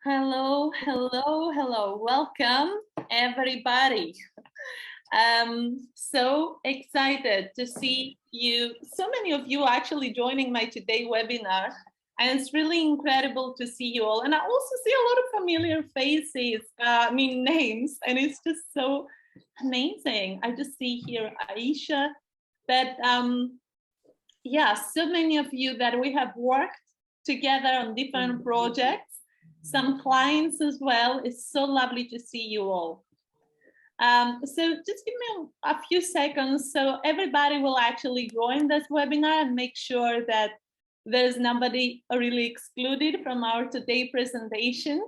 Hello, hello, hello. Welcome, everybody. So excited to see you. So many of you actually joining my today webinar. And it's really incredible to see you all. And I also see a lot of familiar faces, names, and it's just so amazing. I just see here Aisha, but yeah, so many of you that we have worked together on different projects, some clients as well. It's so lovely to see you all. So just give me a few seconds so everybody will actually join this webinar and make sure that there's nobody really excluded from our today presentation.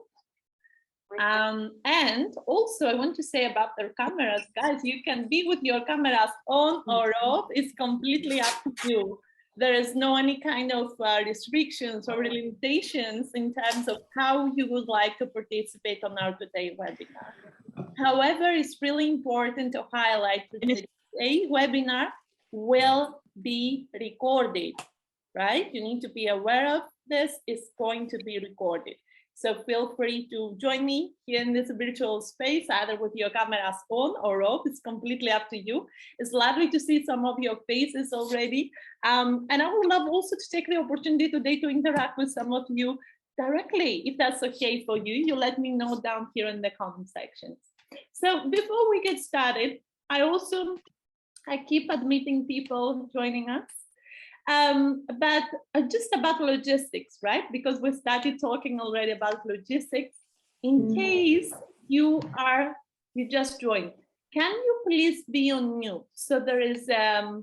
And also I want to say about their cameras, guys, you can be with your cameras on or off. It's completely up to you. There is no any kind of restrictions or limitations in terms of how you would like to participate on our today webinar. However, it's really important to highlight that today's webinar will be recorded, right? You need to be aware of this. It's going to be recorded. So feel free to join me here in this virtual space, either with your cameras on or off. It's completely up to you. It's lovely to see some of your faces already. And I would love also to take the opportunity today to interact with some of you directly. If that's okay for you, you let me know down here in the comment sections. So before we get started, I keep admitting people joining us. But just about logistics, right? Because we started talking already about logistics. In case you just joined, can you please be on mute? So there is a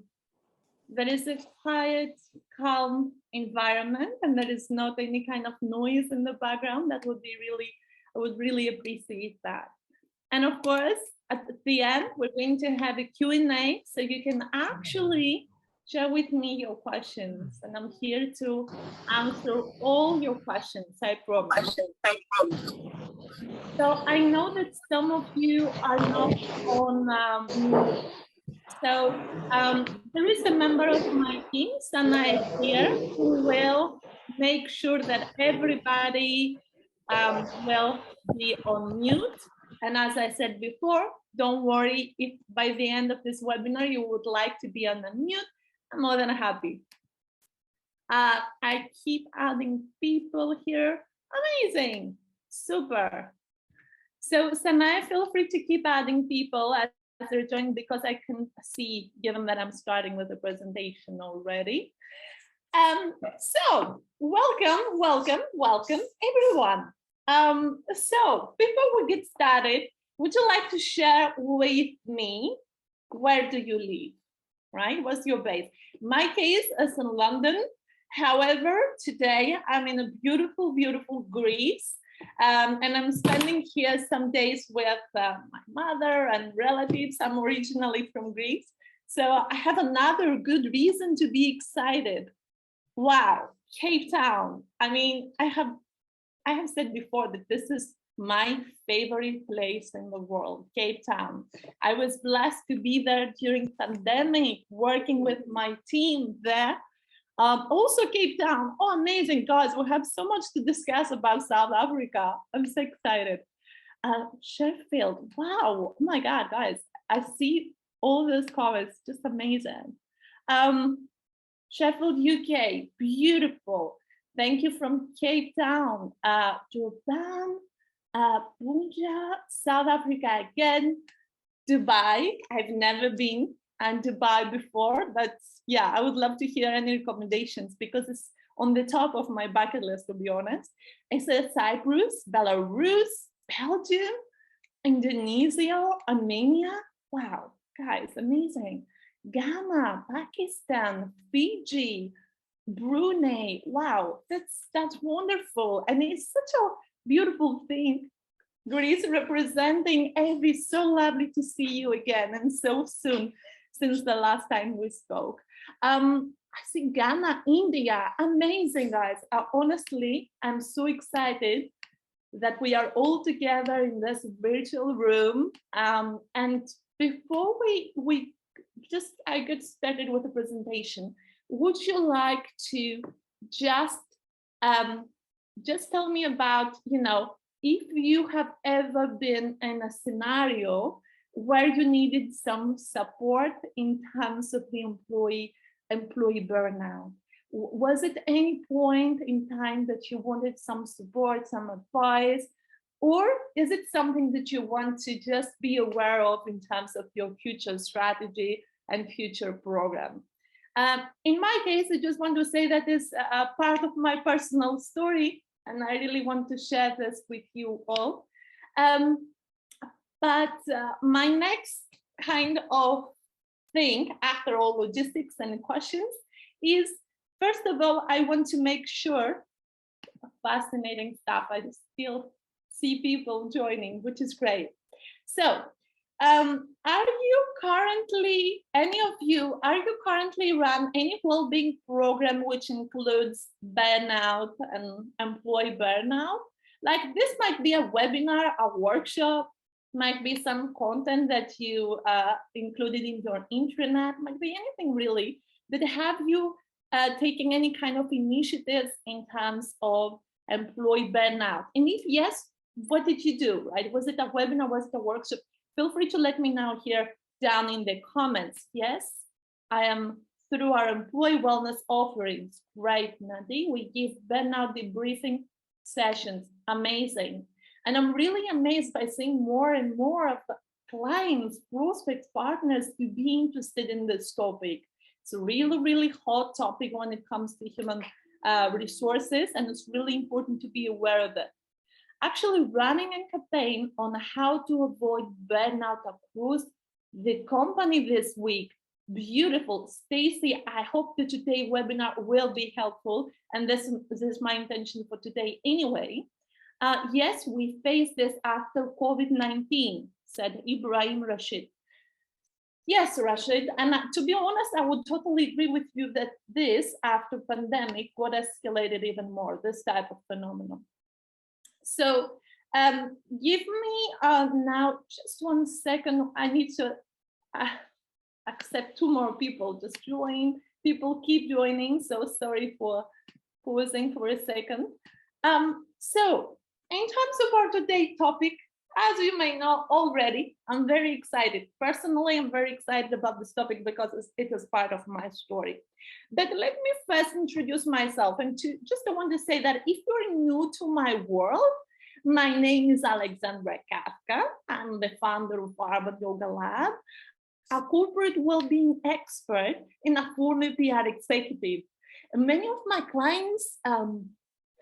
quiet, calm environment, and there is not any kind of noise in the background. That would be I would really appreciate that. And of course, at the end, we're going to have a Q&A, so you can actually share with me your questions, and I'm here to answer all your questions, I promise. So I know that some of you are not on mute. So there is a member of my team, Sana, here, who will make sure that everybody will be on mute. And as I said before, don't worry if by the end of this webinar you would like to be on the mute. I'm more than happy. I keep adding people here. Amazing. Super. So Sanaya, feel free to keep adding people as they're joining, because I can see, given that I'm starting with the presentation already. So welcome, everyone. So before we get started, would you like to share with me, where do you live, right? What's your base? My case is in London. However, today I'm in a beautiful, beautiful Greece. And I'm spending here some days with my mother and relatives. I'm originally from Greece. So I have another good reason to be excited. Wow, Cape Town. I mean, I have said before that this is my favorite place in the world, Cape Town. I was blessed to be there during pandemic, working with my team there. Also Cape Town, oh amazing, guys, we have so much to discuss about South Africa. I'm so excited. Sheffield, wow, oh my God, guys, I see all those comments, just amazing. Sheffield, UK, beautiful. Thank you from Cape Town. Durban, Punjab, South Africa again. Dubai, I've never been in Dubai before, but yeah, I would love to hear any recommendations because it's on the top of my bucket list, to be honest. I said Cyprus, Belarus, Belgium, Indonesia, Armenia. Wow, guys, amazing. Ghana, Pakistan, Fiji, Brunei. Wow, that's wonderful. And it's such a beautiful thing. Greece representing Evie, so lovely to see you again, and so soon since the last time we spoke. I see Ghana, India, amazing, guys. Honestly, I'm so excited that we are all together in this virtual room. And before I get started with the presentation, would you like to just just tell me about, if you have ever been in a scenario where you needed some support in terms of the employee burnout. Was it any point in time that you wanted some support, some advice, or is it something that you want to just be aware of in terms of your future strategy and future program? In my case, I just want to say that is a part of my personal story, and I really want to share this with you all. But my next kind of thing, after all logistics and questions, is first of all, I want to make sure, fascinating stuff, I still see people joining, which is great. So are you currently, any of you, are you currently run any well-being program which includes burnout and employee burnout? Like this might be a webinar, a workshop, might be some content that you included in your intranet, might be anything really. But have you taken any kind of initiatives in terms of employee burnout? And if yes, what did you do, right? Was it a webinar, was it a workshop? Feel free to let me know here down in the comments. Yes, I am through our employee wellness offerings. Right, Nadi, we give burnout debriefing sessions. Amazing. And I'm really amazed by seeing more and more of clients, prospects, partners to be interested in this topic. It's a really, really hot topic when it comes to human resources, and it's really important to be aware of it. Actually running a campaign on how to avoid burnout across the company this week. Beautiful. Stacy, I hope that today's webinar will be helpful, and this is my intention for today anyway. Yes, we face this after COVID-19, said Ibrahim Rashid. Yes, Rashid, and to be honest, I would totally agree with you that this, after pandemic, got escalated even more, this type of phenomenon. So give me now just 1 second. I need to accept 2 more people. Just join. People keep joining. So sorry for pausing for a second. So in terms of our today's topic, as you may know already, I'm very excited. Personally, I'm very excited about this topic because it is part of my story. But let me first introduce myself. And I want to say that if you're new to my world, my name is Alexandra Kafka. I'm the founder of Urban Yoga Lab, a corporate well-being expert and a former PR executive. And many of my clients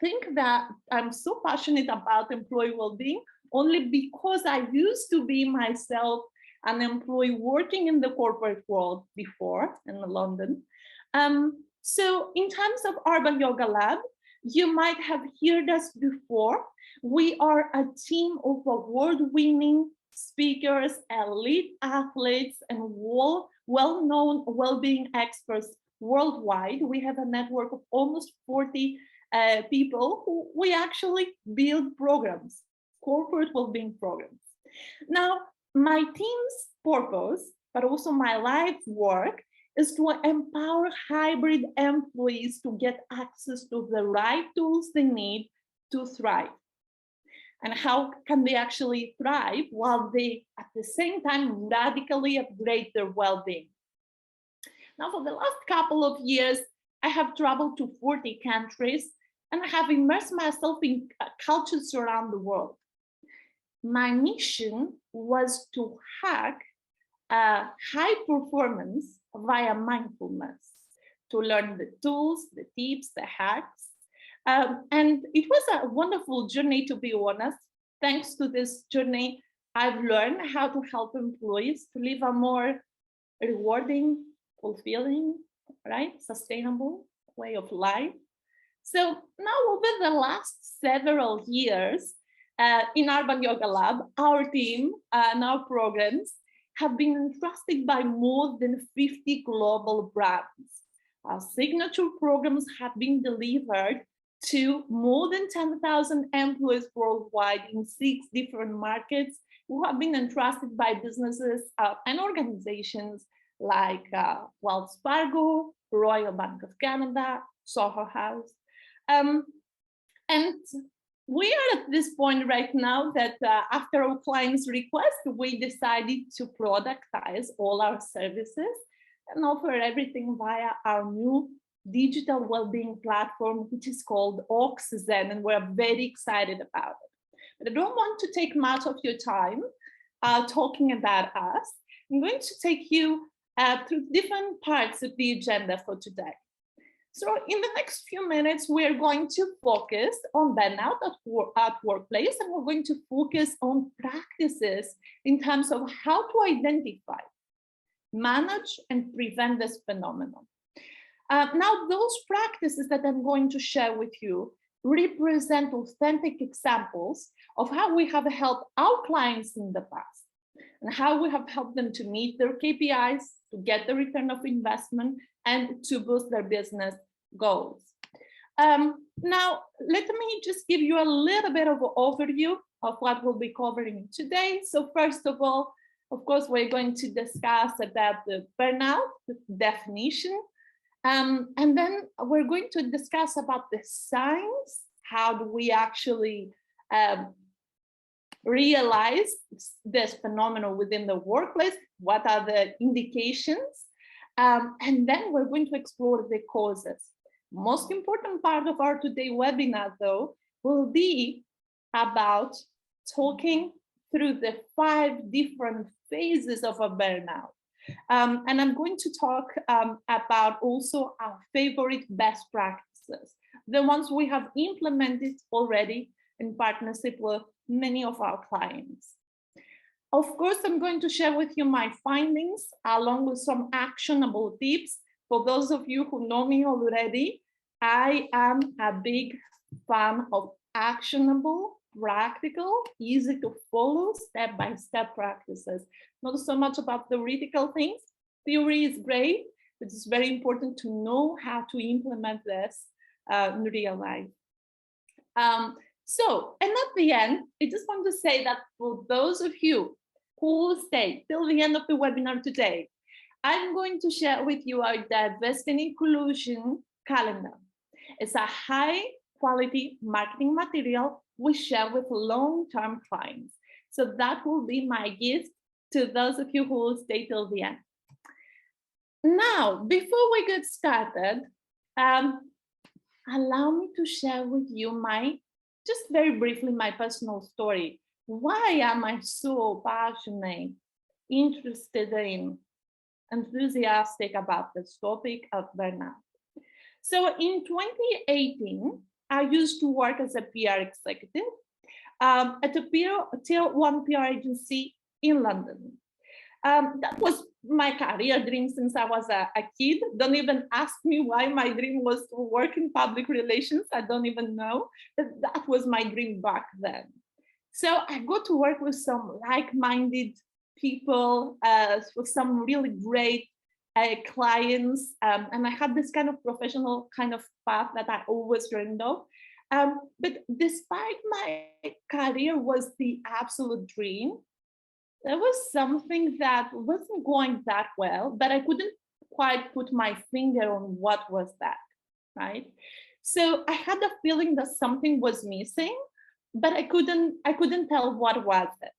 think that I'm so passionate about employee well-being only because I used to be myself an employee working in the corporate world before in London. So in terms of Urban Yoga Lab, you might have heard us before. We are a team of award-winning speakers, elite athletes, and well-known well-being experts worldwide. We have a network of almost 40 people who we actually build programs, corporate well-being programs. Now, my team's purpose, but also my life work, is to empower hybrid employees to get access to the right tools they need to thrive. And how can they actually thrive while they, at the same time, radically upgrade their well-being? Now, for the last couple of years, I have traveled to 40 countries and I have immersed myself in cultures around the world. My mission was to hack high performance via mindfulness, to learn the tools, the tips, the hacks. And it was a wonderful journey, to be honest. Thanks to this journey, I've learned how to help employees to live a more rewarding, fulfilling, right, sustainable way of life. So now over the last several years in Urban Yoga Lab, our team and our programs have been entrusted by more than 50 global brands. Our signature programs have been delivered to more than 10,000 employees worldwide in 6 different markets who have been entrusted by businesses and organizations like Wells Fargo, Royal Bank of Canada, Soho House. And we are at this point right now that after our clients' request, we decided to productize all our services and offer everything via our new digital well-being platform, which is called Oxyzn, and we're very excited about it. But I don't want to take much of your time talking about us. I'm going to take you through different parts of the agenda for today. So in the next few minutes, we're going to focus on burnout at workplace, and we're going to focus on practices in terms of how to identify, manage, and prevent this phenomenon. Now, those practices that I'm going to share with you represent authentic examples of how we have helped our clients in the past and how we have helped them to meet their KPIs, to get the return of investment, and to boost their business goals. Now, let me just give you a little bit of an overview of what we'll be covering today. So first of all, of course, we're going to discuss about the burnout, the definition, and then we're going to discuss about the signs. How do we actually realize this phenomenon within the workplace? What are the indications? And then we're going to explore the causes. Most important part of our today webinar, though, will be about talking through the 5 different phases of a burnout. And I'm going to talk about also our favorite best practices, the ones we have implemented already in partnership with many of our clients. Of course, I'm going to share with you my findings along with some actionable tips. For those of you who know me already, I am a big fan of actionable, practical, easy to follow, step-by-step practices. Not so much about theoretical things. Theory is great, but it's very important to know how to implement this in real life. And at the end, I just want to say that for those of you who will stay till the end of the webinar today, I'm going to share with you our diversity and inclusion calendar. It's a high quality marketing material we share with long-term clients. So that will be my gift to those of you who will stay till the end. Now, before we get started, allow me to share with you just very briefly, my personal story. Why am I so passionate, interested in, enthusiastic about this topic of burnout? So in 2018, I used to work as a PR executive at a tier 1 PR agency in London. That was my career dream since I was a kid. Don't even ask me why my dream was to work in public relations. I don't even know, but that was my dream back then. So I got to work with some like-minded people, with some really great clients, and I had this kind of professional kind of path that I always dreamed of. But despite my career was the absolute dream, there was something that wasn't going that well, but I couldn't quite put my finger on what was that, right? So I had the feeling that something was missing, but I couldn't tell what was it.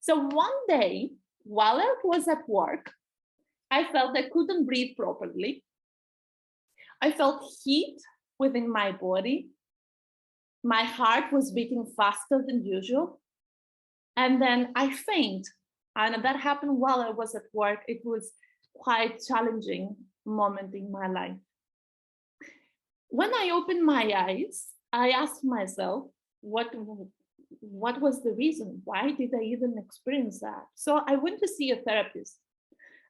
So one day, while I was at work, I felt I couldn't breathe properly. I felt heat within my body. My heart was beating faster than usual. And then I fainted. And that happened while I was at work. It was quite a challenging moment in my life. When I opened my eyes, I asked myself, what was the reason? Why did I even experience that? So I went to see a therapist.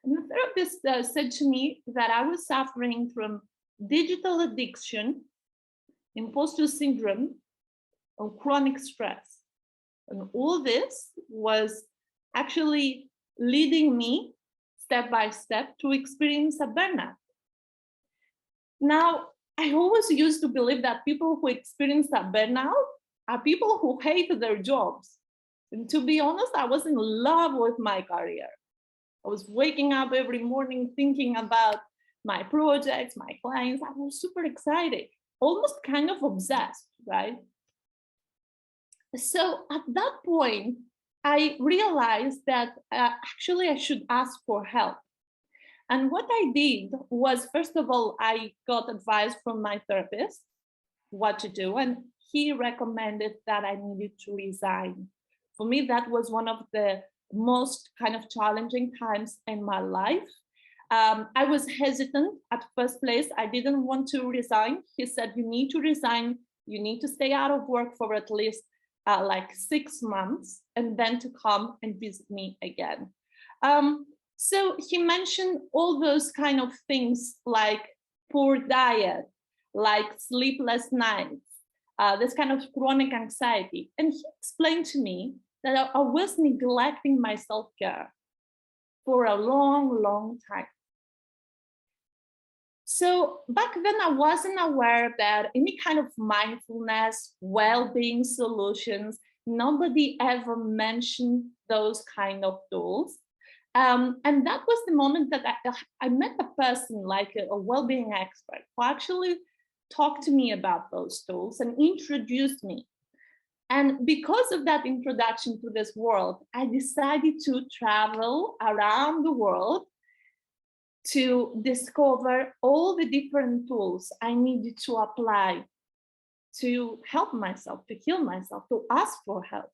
And the therapist said to me that I was suffering from digital addiction, impostor syndrome, and chronic stress. And all this was actually leading me step by step to experience a burnout. Now, I always used to believe that people who experience a burnout are people who hate their jobs. And to be honest, I was in love with my career. I was waking up every morning thinking about my projects, my clients. I was super excited, almost kind of obsessed, right? So at that point, I realized that actually I should ask for help. And what I did was, first of all, I got advice from my therapist what to do, and he recommended that I needed to resign. For me, that was one of the most kind of challenging times in my life. I was hesitant at first place. I didn't want to resign. He said, you need to resign. You need to stay out of work for at least like 6 months and then to come and visit me again. So he mentioned all those kind of things like poor diet, like sleepless nights, this kind of chronic anxiety. And he explained to me that I was neglecting my self-care for a long, long time. So back then, I wasn't aware that any kind of mindfulness, well-being solutions, nobody ever mentioned those kind of tools. And that was the moment that I met a person like a well-being expert who actually talked to me about those tools and introduced me. And because of that introduction to this world, I decided to travel around the world to discover all the different tools I needed to apply to help myself, to heal myself, to ask for help.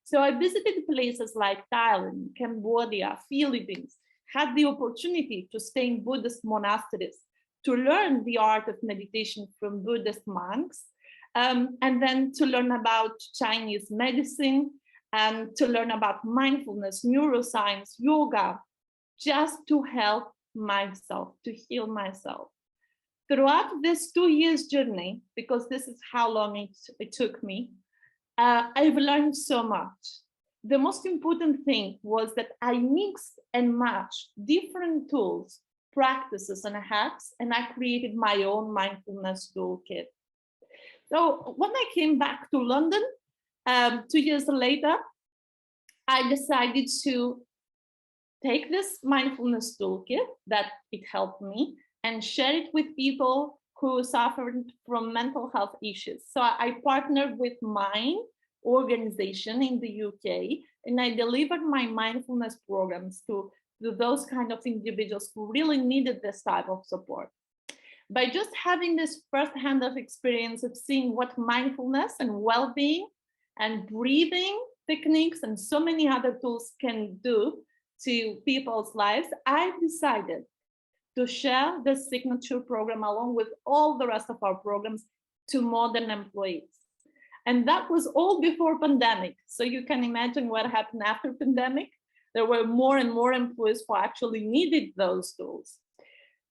So I visited places like Thailand, Cambodia, Philippines, had the opportunity to stay in Buddhist monasteries, to learn the art of meditation from Buddhist monks, and then to learn about Chinese medicine, and to learn about mindfulness, neuroscience, yoga, just to help myself, to heal myself. Throughout this 2 years journey, because this is how long it took me, I've learned so much. The most important thing was that I mixed and matched different tools, practices, and hacks, and I created my own mindfulness toolkit. So when I came back to London 2 years later, I decided to take this mindfulness toolkit that it helped me and share it with people who suffered from mental health issues. So I partnered with Mind organization in the UK, and I delivered my mindfulness programs to those kind of individuals who really needed this type of support. By just having this firsthand of experience of seeing what mindfulness and well-being and breathing techniques and so many other tools can do to people's lives, I decided to share the signature program along with all the rest of our programs to modern employees. And that was all before pandemic. So you can imagine what happened after pandemic. There were more and more employees who actually needed those tools.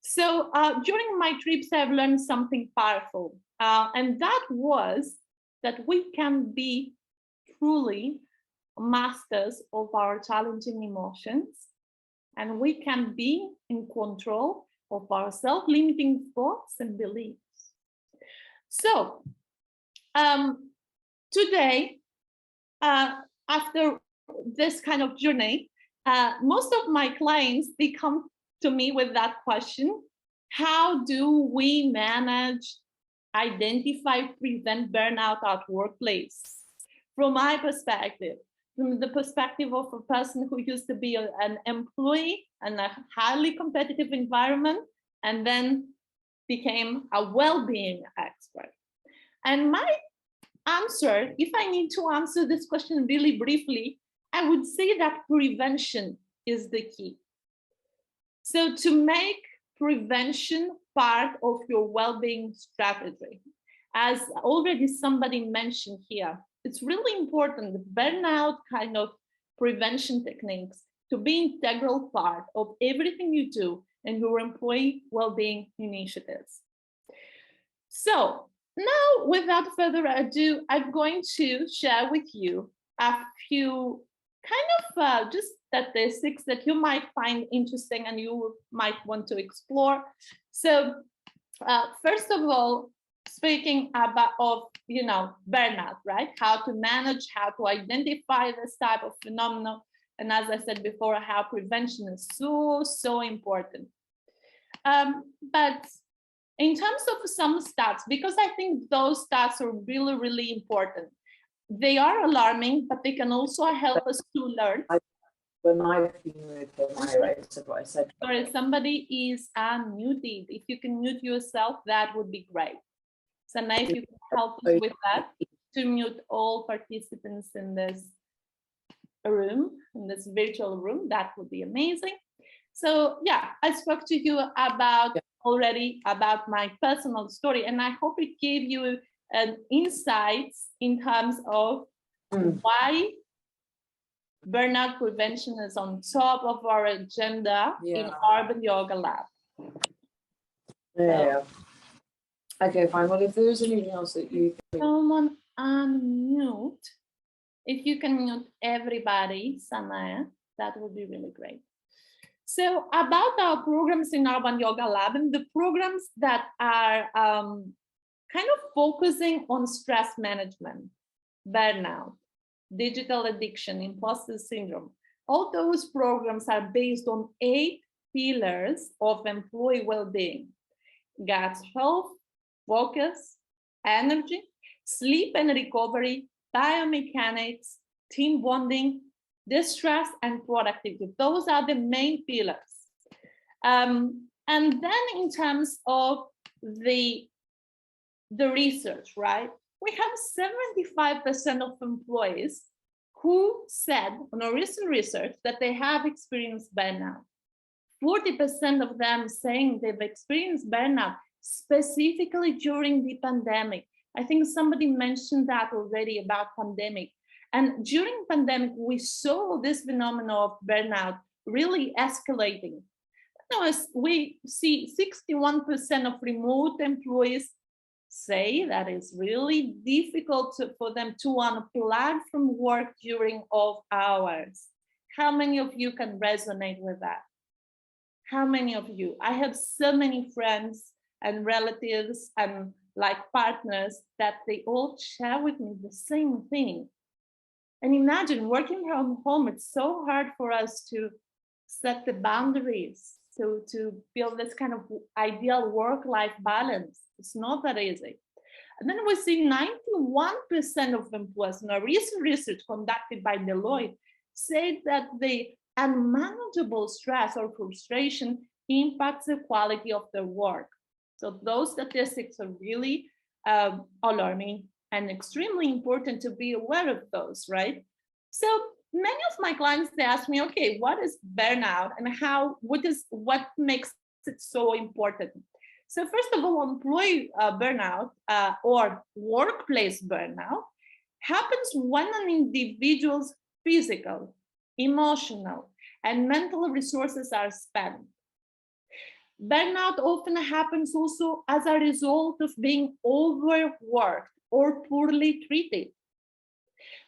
So during my trips, I've learned something powerful. And that was that we can be truly masters of our challenging emotions, and we can be in control of our self-limiting thoughts and beliefs. So today, after this kind of journey, most of my clients, they come to me with that question: how do we manage, identify, prevent burnout at workplace? From my perspective, from the perspective of a person who used to be an employee in a highly competitive environment and then became a well-being expert. And my answer, if I need to answer this question really briefly, I would say that prevention is the key. So to make prevention part of your well-being strategy, as already somebody mentioned here, it's really important, the burnout kind of prevention techniques to be integral part of everything you do in your employee well-being initiatives. So now, without further ado, I'm going to share with you a few kind of just statistics that you might find interesting and you might want to explore. So first of all, speaking about burnout, right? How to manage, how to identify this type of phenomenon. And as I said before, how prevention is so important. But in terms of some stats, because I think those stats are really important, They are alarming, but they can also help us to learn. When I've been moved on my right, so what I said. Or if somebody is unmuted, if you can mute yourself, that would be great. Sana, if you can help us with that, to mute all participants in this room, in this virtual room, that would be amazing. So yeah, I spoke to you about already about my personal story, and I hope it gave you insights in terms of why burnout prevention is on top of our agenda in Urban Yoga Lab. Yeah. Okay, fine. Well, if there's anything else that you think... Someone unmute. If you can mute everybody, Sanaya, that would be really great. So about our programs in Urban Yoga Lab and the programs that are kind of focusing on stress management, burnout, digital addiction, imposter syndrome. All those programs are based on 8 pillars of employee well-being: gut health, focus, energy, sleep and recovery, biomechanics, team bonding, distress, and productivity. Those are the main pillars. And then in terms of the research, right? We have 75% of employees who said on a recent research that they have experienced burnout. 40% of them saying they've experienced burnout specifically during the pandemic. I think somebody mentioned that already about pandemic. And during pandemic, we saw this phenomenon of burnout really escalating. Now, as we see 61% of remote employees say that it's really difficult for them to unplug from work during off hours. How many of you can resonate with that? How many of you? I have so many friends and relatives and like partners that they all share with me the same thing. And imagine working from home, it's so hard for us to set the boundaries, to build this kind of ideal work-life balance. It's not that easy. And then we see 91% of employees in a recent research conducted by Deloitte said that the unmanageable stress or frustration impacts the quality of their work. So those statistics are really alarming and extremely important to be aware of those, right? So many of my clients, they ask me, okay, what is burnout and what makes it so important? So first of all, employee burnout or workplace burnout happens when an individual's physical, emotional, and mental resources are spent. Burnout often happens also as a result of being overworked or poorly treated.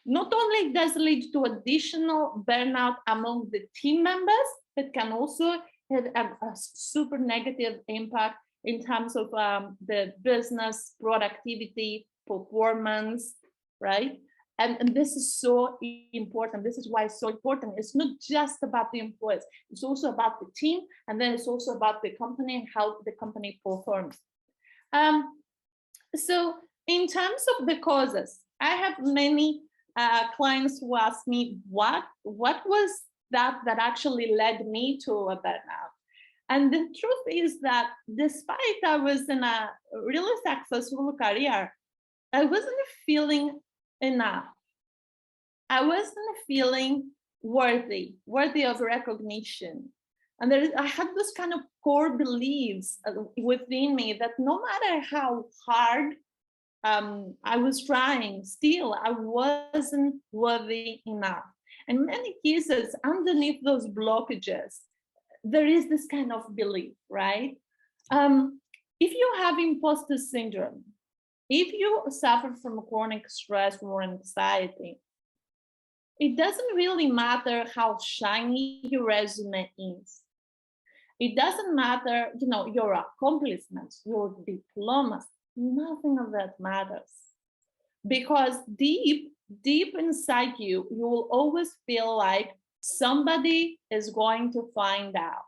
Not only does it lead to additional burnout among the team members, it can also have a super negative impact in terms of the business productivity, performance, right? And this is so important. This is why it's so important. It's not just about the employees. It's also about the team, and then it's also about the company and how the company performs. So in terms of the causes, I have many clients who ask me, what was that actually led me to a burnout? And the truth is that despite I was in a really successful career, I wasn't feeling enough. I wasn't feeling worthy of recognition. And I had this kind of core beliefs within me that no matter how hard I was trying, still I wasn't worthy enough. And in many cases, underneath those blockages, there is this kind of belief, right? If you have imposter syndrome, if you suffer from chronic stress or anxiety, it doesn't really matter how shiny your resume is. It doesn't matter, your accomplishments, your diplomas, nothing of that matters. Because deep inside you, you will always feel like somebody is going to find out.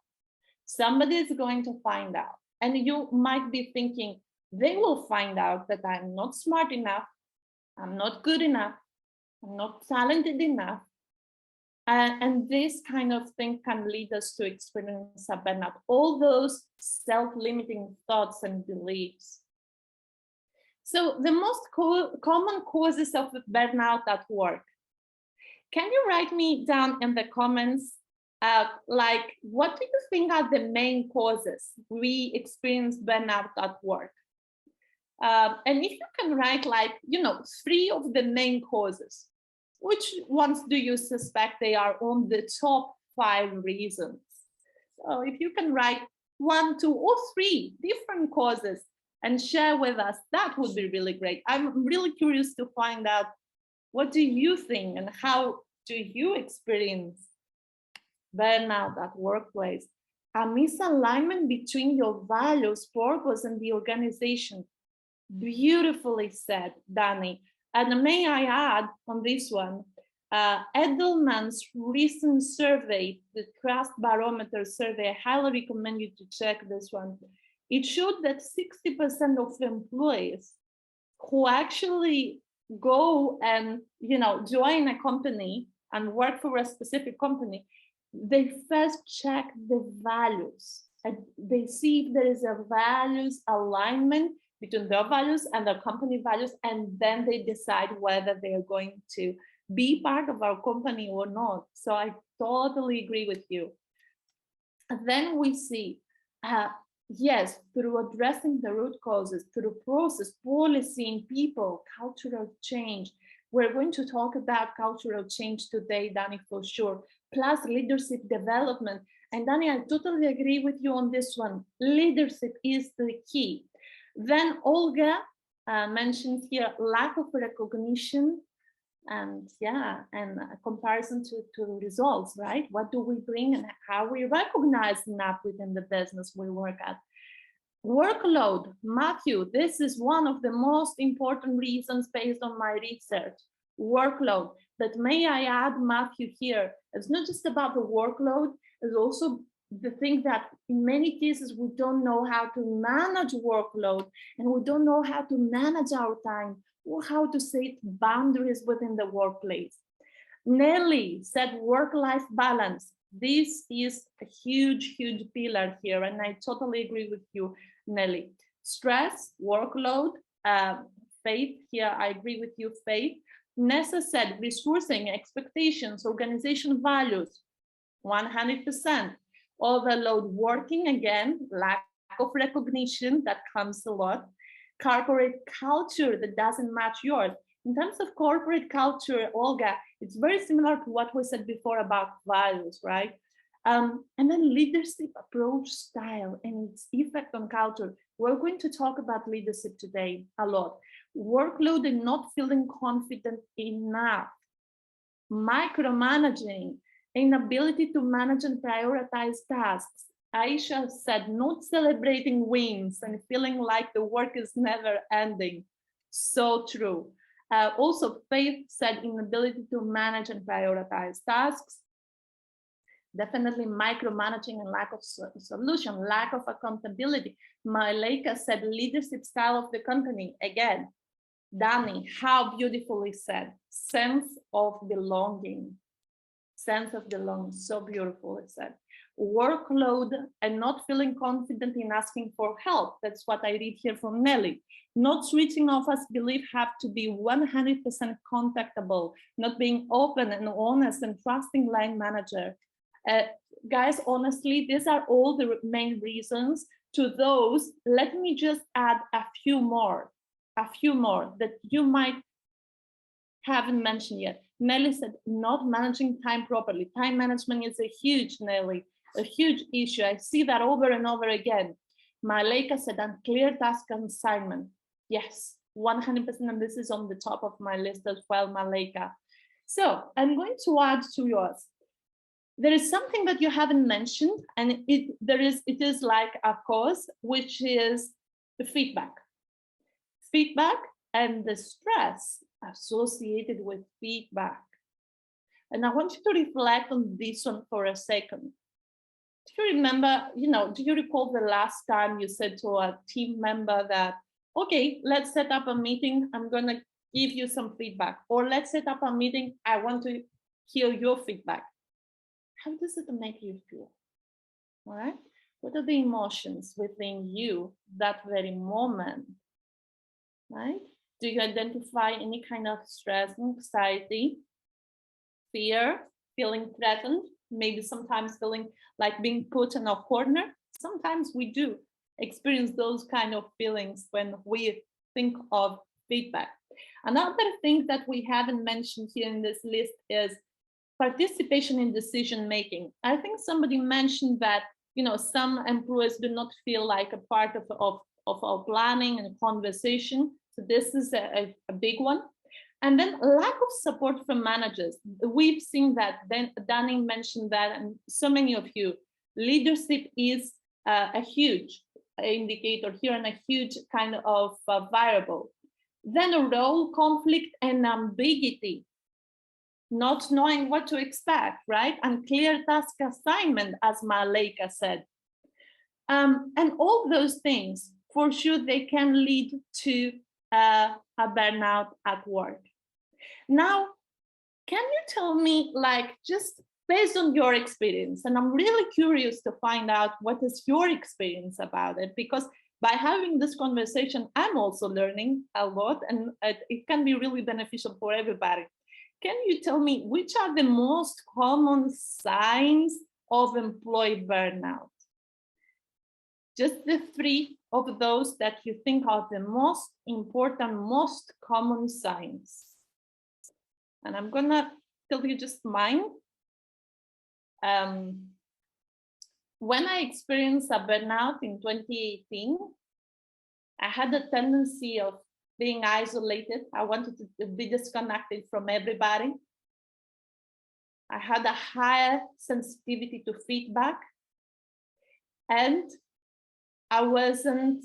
Somebody is going to find out. And you might be thinking, they will find out that I'm not smart enough, I'm not good enough, I'm not talented enough. And this kind of thing can lead us to experience a burnout. All those self-limiting thoughts and beliefs. So the most common causes of burnout at work. Can you write me down in the comments, like, what do you think are the main causes we experience burnout at work? And if you can write, like, 3 of the main causes, which ones do you suspect they are on the top 5 reasons? So if you can write 1, 2, or 3 different causes and share with us, that would be really great. I'm really curious to find out, what do you think and how do you experience burnout at workplace? A misalignment between your values, purpose, and the organization. Beautifully said, Danny. And may I add on this one, Edelman's recent survey, the Trust Barometer survey, I highly recommend you to check this one. It showed that 60% of employees who actually go and join a company and work for a specific company, they first check the values. And they see if there is a values alignment between their values and their company values, and then they decide whether they are going to be part of our company or not. So I totally agree with you. And then we see, yes, through addressing the root causes, through process, policy, and people, cultural change. We're going to talk about cultural change today, Danny, for sure, plus leadership development. And Danny, I totally agree with you on this one. Leadership is the key. Then Olga mentioned here lack of recognition and a comparison to results, right? What do we bring and how we recognize that within the business we work at? Workload, Matthew, this is one of the most important reasons based on my research. Workload, but may I add, Matthew, here, it's not just about the workload, it's also the thing that in many cases we don't know how to manage workload, and we don't know how to manage our time or how to set boundaries within the workplace. Nelly said work-life balance. This is a huge, huge pillar here, and I totally agree with you, Nelly. Stress, workload, Faith, here I agree with you, Faith. Nessa said resourcing, expectations, organization values, 100%. Overload working, again, lack of recognition, that comes a lot. Corporate culture that doesn't match yours. In terms of corporate culture, Olga, it's very similar to what we said before about values, right? And then leadership approach style and its effect on culture. We're going to talk about leadership today a lot. Workload and not feeling confident enough. Micromanaging, inability to manage and prioritize tasks. Aisha said not celebrating wins and feeling like the work is never ending. So true. Also, Faith said inability to manage and prioritize tasks. Definitely micromanaging and lack of solution, lack of accountability. Malaika said leadership style of the company. Again, Danny, how beautifully said. Sense of belonging. Sense of belonging, so beautifully said. Workload and not feeling confident in asking for help. That's what I read here from Nelly. Not switching off as belief have to be 100% contactable, not being open and honest and trusting line manager. Guys, honestly, these are all the main reasons. To those, let me just add a few more that you might haven't mentioned yet. Nelly said not managing time properly. Time management is a huge, Nelly, a huge issue. I see that over and over again. Malaika said unclear task assignment. Yes, 100%, and this is on the top of my list as well, Malaika. So I'm going to add to yours. There is something that you haven't mentioned, and it is like a cause, which is the feedback. Feedback and the stress associated with feedback. And I want you to reflect on this one for a second. Do you remember, do you recall the last time you said to a team member that, okay, let's set up a meeting. I'm going to, give you some feedback, or let's set up a meeting. I want to hear your feedback. How does it make you feel? All right. What are the emotions within you that very moment? Right? Do you identify any kind of stress, anxiety, fear, feeling threatened, maybe sometimes feeling like being put in a corner? Sometimes we do experience those kind of feelings when we think of feedback. Another thing that we haven't mentioned here in this list is participation in decision making. I think somebody mentioned that, you know, some employees do not feel like a part of our planning and conversation. So this is a big one. And then lack of support from managers. We've seen that. Then Danny mentioned that, and so many of you. Leadership is a huge indicator here and a huge kind of variable. Then a role conflict and ambiguity, not knowing what to expect, right? Unclear task assignment, as Malika said. And all those things, for sure, they can lead to a burnout at work. Now, can you tell me, like, just based on your experience, and I'm really curious to find out what is your experience about it, because by having this conversation, I'm also learning a lot, and it can be really beneficial for everybody. Can you tell me which are the most common signs of employee burnout? Just the 3 of those that you think are the most important, most common signs. And I'm gonna tell you just mine. When I experienced a burnout in 2018, I had a tendency of being isolated. I wanted to be disconnected from everybody. I had a higher sensitivity to feedback, and I wasn't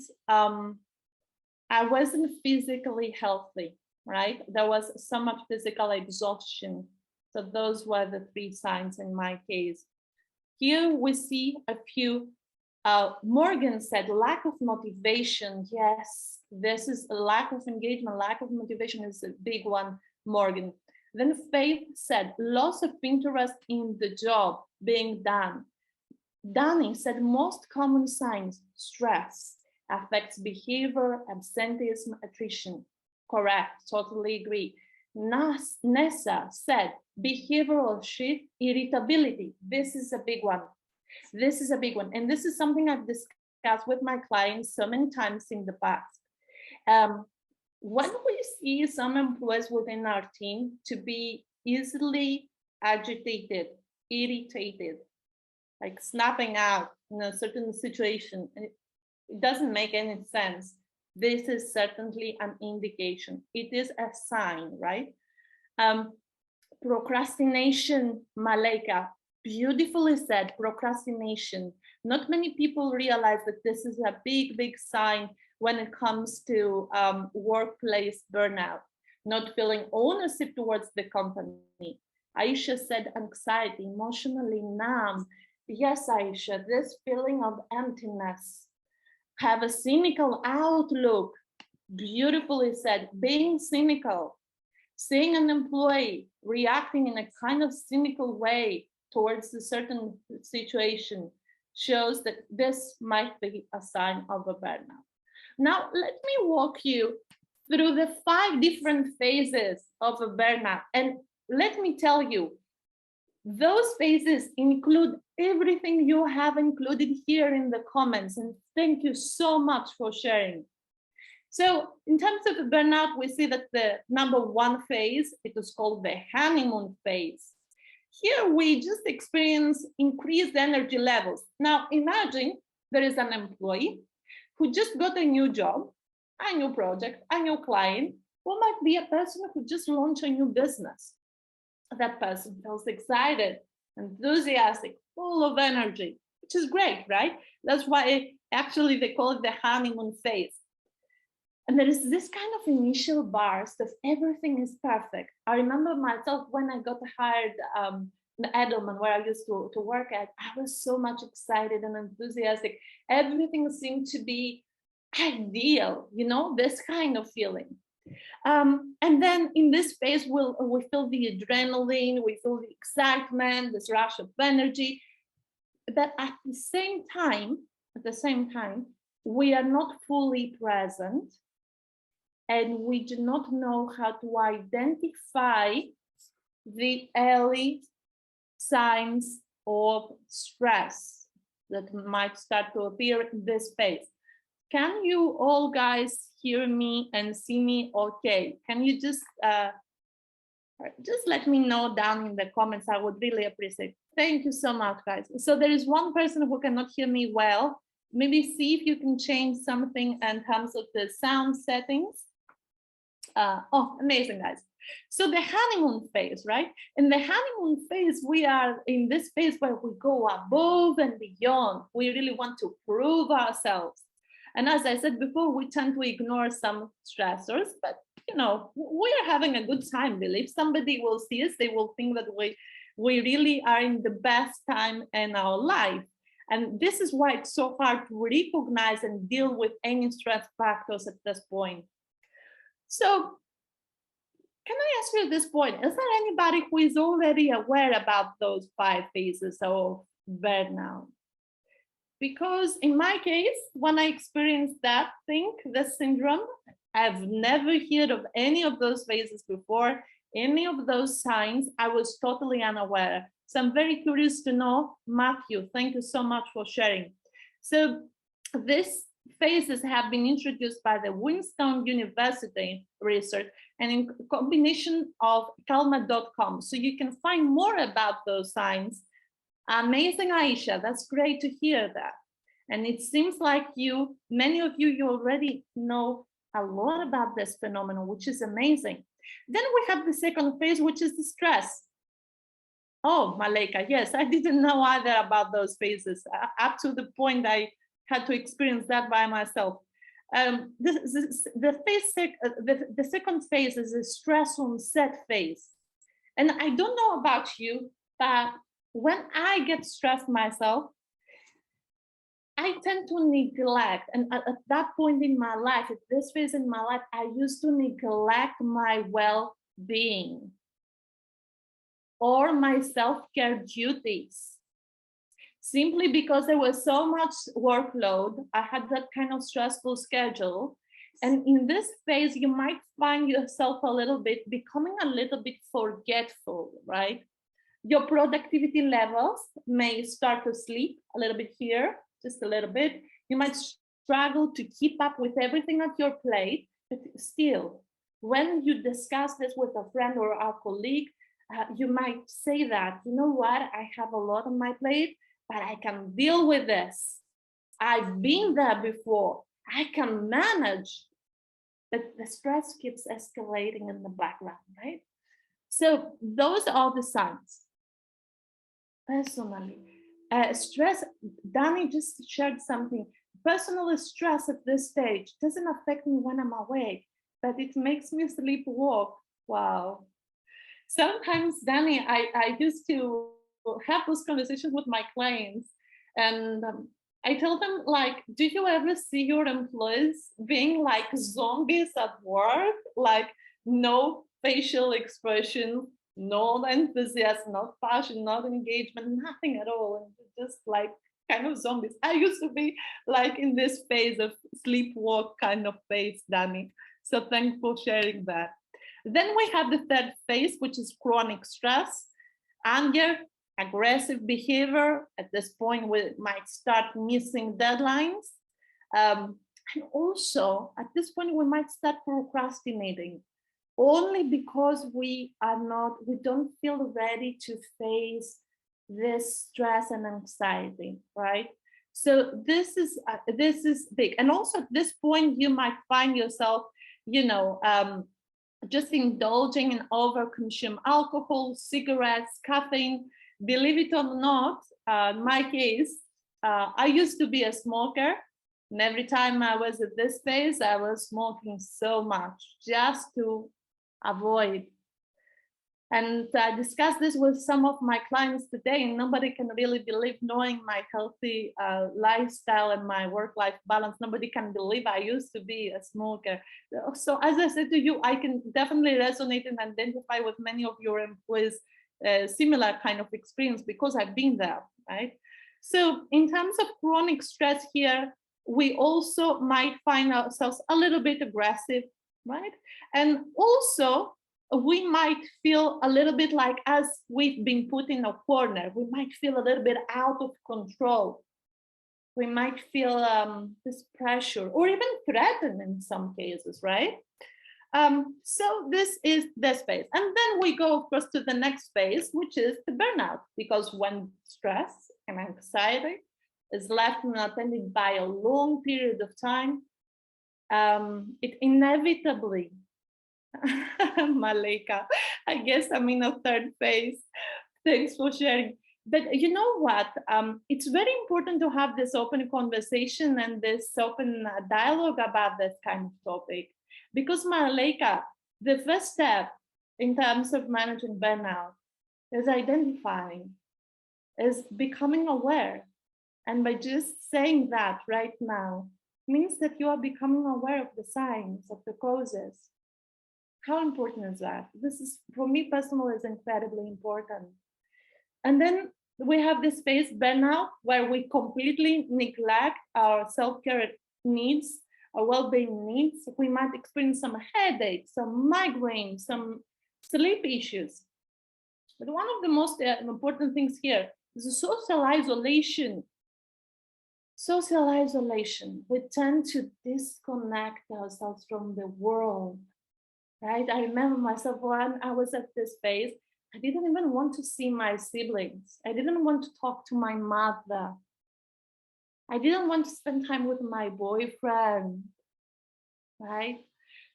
physically healthy, right? There was so much physical exhaustion. So those were the 3 signs in my case. Here we see a few. Morgan said lack of motivation. Yes, this is a lack of engagement, lack of motivation is a big one, Morgan. Then Faith said loss of interest in the job being done. Danny said most common signs, stress, affects behavior, absenteeism, attrition. Correct, totally agree. Nessa said behavioral shift, irritability. This is a big one. This is a big one. And this is something I've discussed with my clients so many times in the past. When we see some employees within our team to be easily agitated, irritated, like snapping out in a certain situation, and it doesn't make any sense, this is certainly an indication. It is a sign, right? Procrastination, Malika, beautifully said, procrastination. Not many people realize that this is a big, big sign when it comes to workplace burnout, not feeling ownership towards the company. Aisha said anxiety, emotionally numb. Yes, Aisha, this feeling of emptiness. Have a cynical outlook. Beautifully said, being cynical. Seeing an employee reacting in a kind of cynical way towards a certain situation shows that this might be a sign of a burnout. Now, let me walk you through the 5 different phases of a burnout. And let me tell you, those phases include everything you have included here in the comments. And thank you so much for sharing. So in terms of the burnout, we see that the number 1 phase, it is called the honeymoon phase. Here we just experience increased energy levels. Now imagine there is an employee who just got a new job, a new project, a new client, or might be a person who just launched a new business. That person feels excited, enthusiastic, full of energy, which is great, right? That's why actually they call it the honeymoon phase. And there is this kind of initial burst of everything is perfect. I remember myself when I got hired in Edelman, where I used to work at, I was so much excited and enthusiastic. Everything seemed to be ideal, you know, this kind of feeling. And then in this phase, we feel the adrenaline, we feel the excitement, this rush of energy. But at the same time, we are not fully present, and we do not know how to identify the early signs of stress that might start to appear in this phase. Can you all guys hear me and see me okay? Can you just let me know down in the comments? I would really appreciate. Thank you so much, guys. So there is one person who cannot hear me well. Maybe see if you can change something in terms of the sound settings. Oh, amazing, guys. So the honeymoon phase, right? In the honeymoon phase, we are in this phase where we go above and beyond. We really want to prove ourselves. And as I said before, we tend to ignore some stressors, but you know, we are having a good time, really. If somebody will see us, they will think that we really are in the best time in our life. And this is why it's so hard to recognize and deal with any stress factors at this point. So can I ask you at this point, is there anybody who is already aware about those 5 phases of burnout? Because in my case, when I experienced that thing, the syndrome, I've never heard of any of those phases before, any of those signs. I was totally unaware. So I'm very curious to know, Matthew, thank you so much for sharing. So these phases have been introduced by the Winston University research and in combination of calma.com. So you can find more about those signs. Amazing, Aisha, that's great to hear that. And it seems like many of you already know a lot about this phenomenon, which is amazing. Then we have the second phase, which is the stress. Oh, Maleka, yes, I didn't know either about those phases, up to the point I had to experience that by myself. The second phase is a stress onset phase. And I don't know about you, but when I get stressed myself, I tend to neglect, and at that point in my life, at this phase in my life, I used to neglect my well-being or my self-care duties, simply because there was so much workload. I had that kind of stressful schedule. And in this phase, you might find yourself becoming a little bit forgetful, right? Your productivity levels may start to slip a little bit here, just a little bit. You might struggle to keep up with everything at your plate, but still, when you discuss this with a friend or a colleague, you might say that, you know what, I have a lot on my plate, but I can deal with this. I've been there before. I can manage. But the stress keeps escalating in the background, right? So those are the signs. Personally, stress, Danny just shared something. Personal stress at this stage doesn't affect me when I'm awake, but it makes me sleepwalk. Wow. Sometimes, Danny, I used to have those conversations with my clients, and I tell them, like, do you ever see your employees being like zombies at work? Like, no facial expression, no enthusiasm, not passion, not engagement, nothing at all. And just like kind of zombies. I used to be like in this phase of sleepwalk kind of phase, Danny. So thanks for sharing that. Then we have the third phase, which is chronic stress, anger, aggressive behavior. At this point, we might start missing deadlines. And also, at this point, we might start procrastinating, only because we don't feel ready to face this stress and anxiety, right? So this is big. And also at this point, you might find yourself, just indulging in overconsume alcohol, cigarettes, caffeine. Believe it or not, in my case, I used to be a smoker. And every time I was at this phase, I was smoking so much just to avoid And I discussed this with some of my clients today, and nobody can really believe, knowing my healthy lifestyle and my work-life balance, nobody can believe I used to be a smoker. So as I said to you, I can definitely resonate and identify with many of your employees' similar kind of experience, because I've been there, right? So in terms of chronic stress here, we also might find ourselves a little bit aggressive, right? And also, we might feel a little bit like, as we've been put in a corner, we might feel a little bit out of control. We might feel this pressure or even threatened in some cases, right? So this is the space. And then we go, of course, to the next phase, which is the burnout, because when stress and anxiety is left unattended by a long period of time, it inevitably, Malika, I guess I'm in a third phase. Thanks for sharing. But you know what? It's very important to have this open conversation and this open dialogue about this kind of topic. Because, Malika, the first step in terms of managing burnout is identifying, is becoming aware. And by just saying that right now means that you are becoming aware of the signs, of the causes. How important is that? This is, for me personally, is incredibly important. And then we have this phase, burnout, where we completely neglect our self-care needs, our well-being needs. We might experience some headaches, some migraines, some sleep issues. But one of the most important things here is the social isolation. Social isolation. We tend to disconnect ourselves from the world. Right? I remember myself when I was at this phase, I didn't even want to see my siblings. I didn't want to talk to my mother. I didn't want to spend time with my boyfriend, right?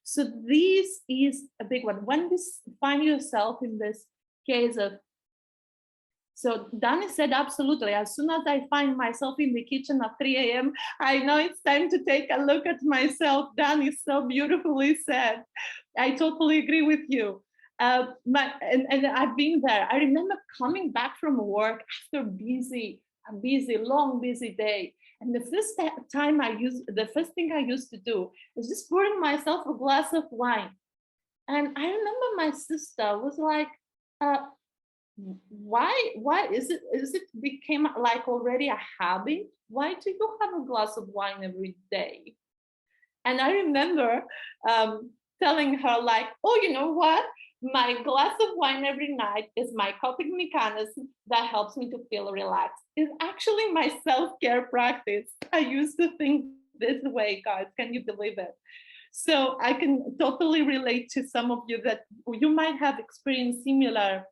So this is a big one. When you find yourself in this case of, so Danny said, absolutely. As soon as I find myself in the kitchen at 3 a.m., I know it's time to take a look at myself. Danny so beautifully said. I totally agree with you. And I've been there. I remember coming back from work after a long, busy day. And the first thing I used to do is just pouring myself a glass of wine. And I remember my sister was like, why is it became like already a habit? Why do you have a glass of wine every day? And I remember telling her, like, oh, you know what? My glass of wine every night is my coping mechanism that helps me to feel relaxed. It's actually my self-care practice. I used to think this way, guys. Can you believe it? So I can totally relate to some of you that you might have experienced similar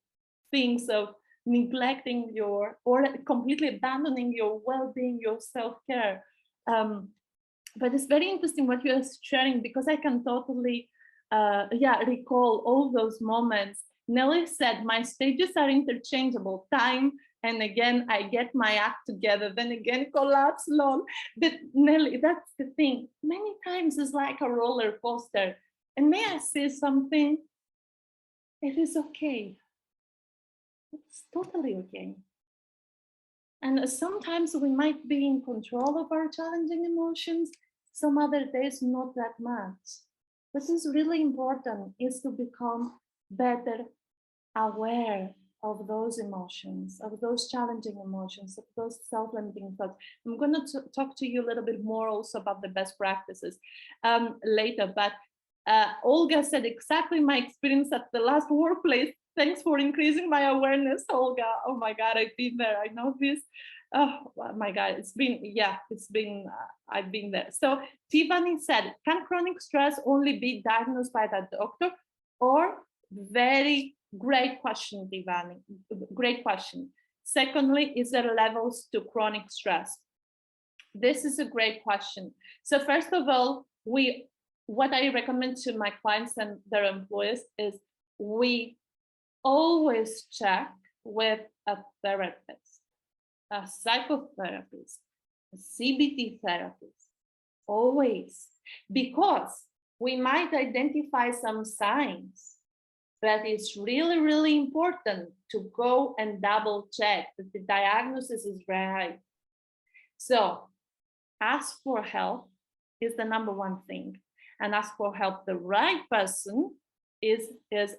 things of neglecting or completely abandoning your well-being, your self-care. But it's very interesting what you're sharing, because I can totally recall all those moments. Nelly said, my stages are interchangeable, time and again I get my act together, then again collapse, lol. But Nelly, that's the thing, many times it's like a roller coaster. And may I say something? It is okay. It's totally okay. And sometimes we might be in control of our challenging emotions, some other days not that much. This is really important, is to become better aware of those emotions, of those challenging emotions, of those self-limiting thoughts. I'm going to talk to you a little bit more also about the best practices later, but Olga said, exactly my experience at the last workplace. Thanks for increasing my awareness, Olga. Oh my God, I've been there. I know this. Oh my God, I've been there. So Tiffany said, can chronic stress only be diagnosed by the doctor? Or very great question, Tiffany, great question. Secondly, is there levels to chronic stress? This is a great question. So first of all, what I recommend to my clients and their employees is we always check with a therapist, a psychotherapist, a CBT therapist, always, because we might identify some signs But it's really, really important to go and double check that the diagnosis is right. So ask for help is the number one thing. And ask for help the right person is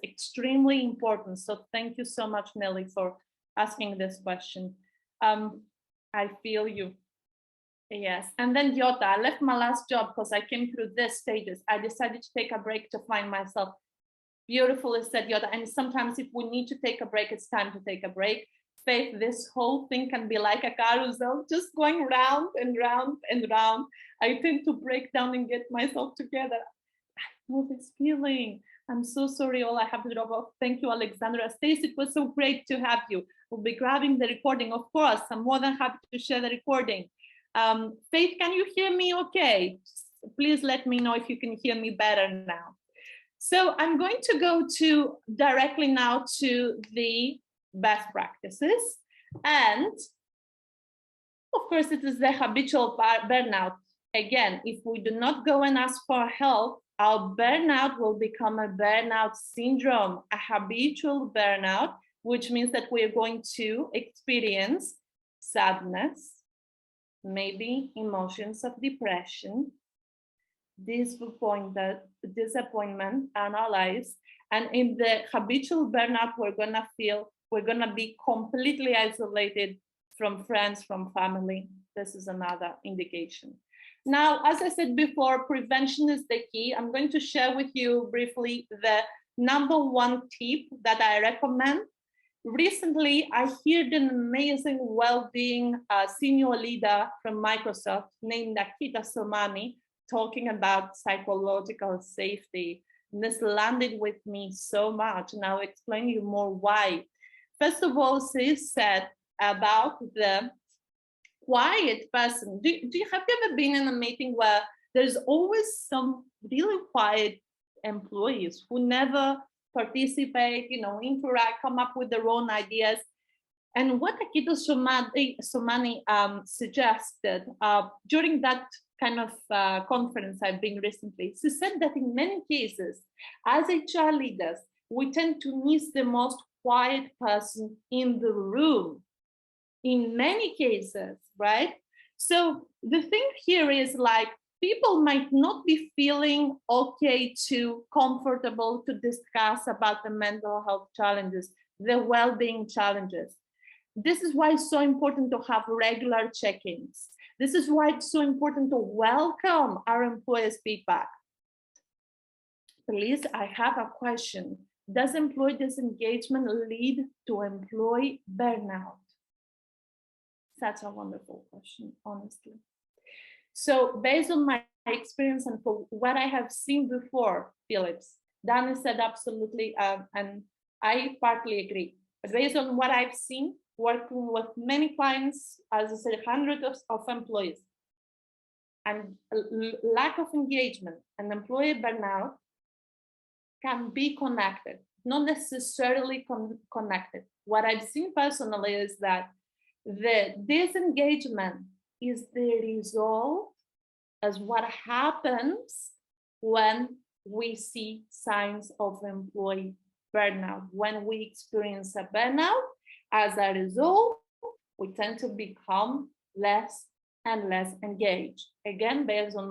extremely important. So thank you so much, Nelly, for asking this question. I feel you. Yes. And then Yota, I left my last job because I came through these stages. I decided to take a break to find myself. Beautifully said, Yota. And sometimes if we need to take a break, it's time to take a break. Faith, this whole thing can be like a carousel, just going round and round and round. I tend to break down and get myself together. I know this feeling. I'm so sorry, all I have to drop off. Thank you, Alexandra. Stacey, it was so great to have you. We'll be grabbing the recording, of course. I'm more than happy to share the recording. Faith, can you hear me okay? Please let me know if you can hear me better now. So I'm going to go directly now to the best practices. And of course, it is the habitual burnout. Again, if we do not go and ask for help, our burnout will become a burnout syndrome, a habitual burnout, which means that we're going to experience sadness, maybe emotions of depression, disappointment in our lives. And in the habitual burnout, we're gonna be completely isolated from friends, from family. This is another indication. Now, as I said before, prevention is the key. I'm going to share with you briefly the number one tip that I recommend. Recently, I heard an amazing well-being senior leader from Microsoft named Akita Somani talking about psychological safety. And this landed with me so much, and I'll explain you more why. First of all, she said about the quiet person. Have you ever been in a meeting where there's always some really quiet employees who never participate, interact, come up with their own ideas? And what Akita Somani suggested during that kind of conference I've been recently, she said that in many cases, as HR leaders, we tend to miss the most quiet person in the room. In many cases, right? So the thing here is like, people might not be feeling okay comfortable to discuss about the mental health challenges, the well-being challenges. This is why it's so important to have regular check-ins. This is why it's so important to welcome our employees' feedback. Please, I have a question. Does employee disengagement lead to employee burnout? Such a wonderful question, honestly. So based on my experience and for what I have seen before, Phillips, Danny said absolutely, and I partly agree. But based on what I've seen, working with many clients, as I said, hundreds of employees, and lack of engagement and employee burnout can be connected, not necessarily connected. What I've seen personally is that the disengagement is the result as what happens when we see signs of employee burnout. When we experience a burnout, as a result, we tend to become less and less engaged. Again, based on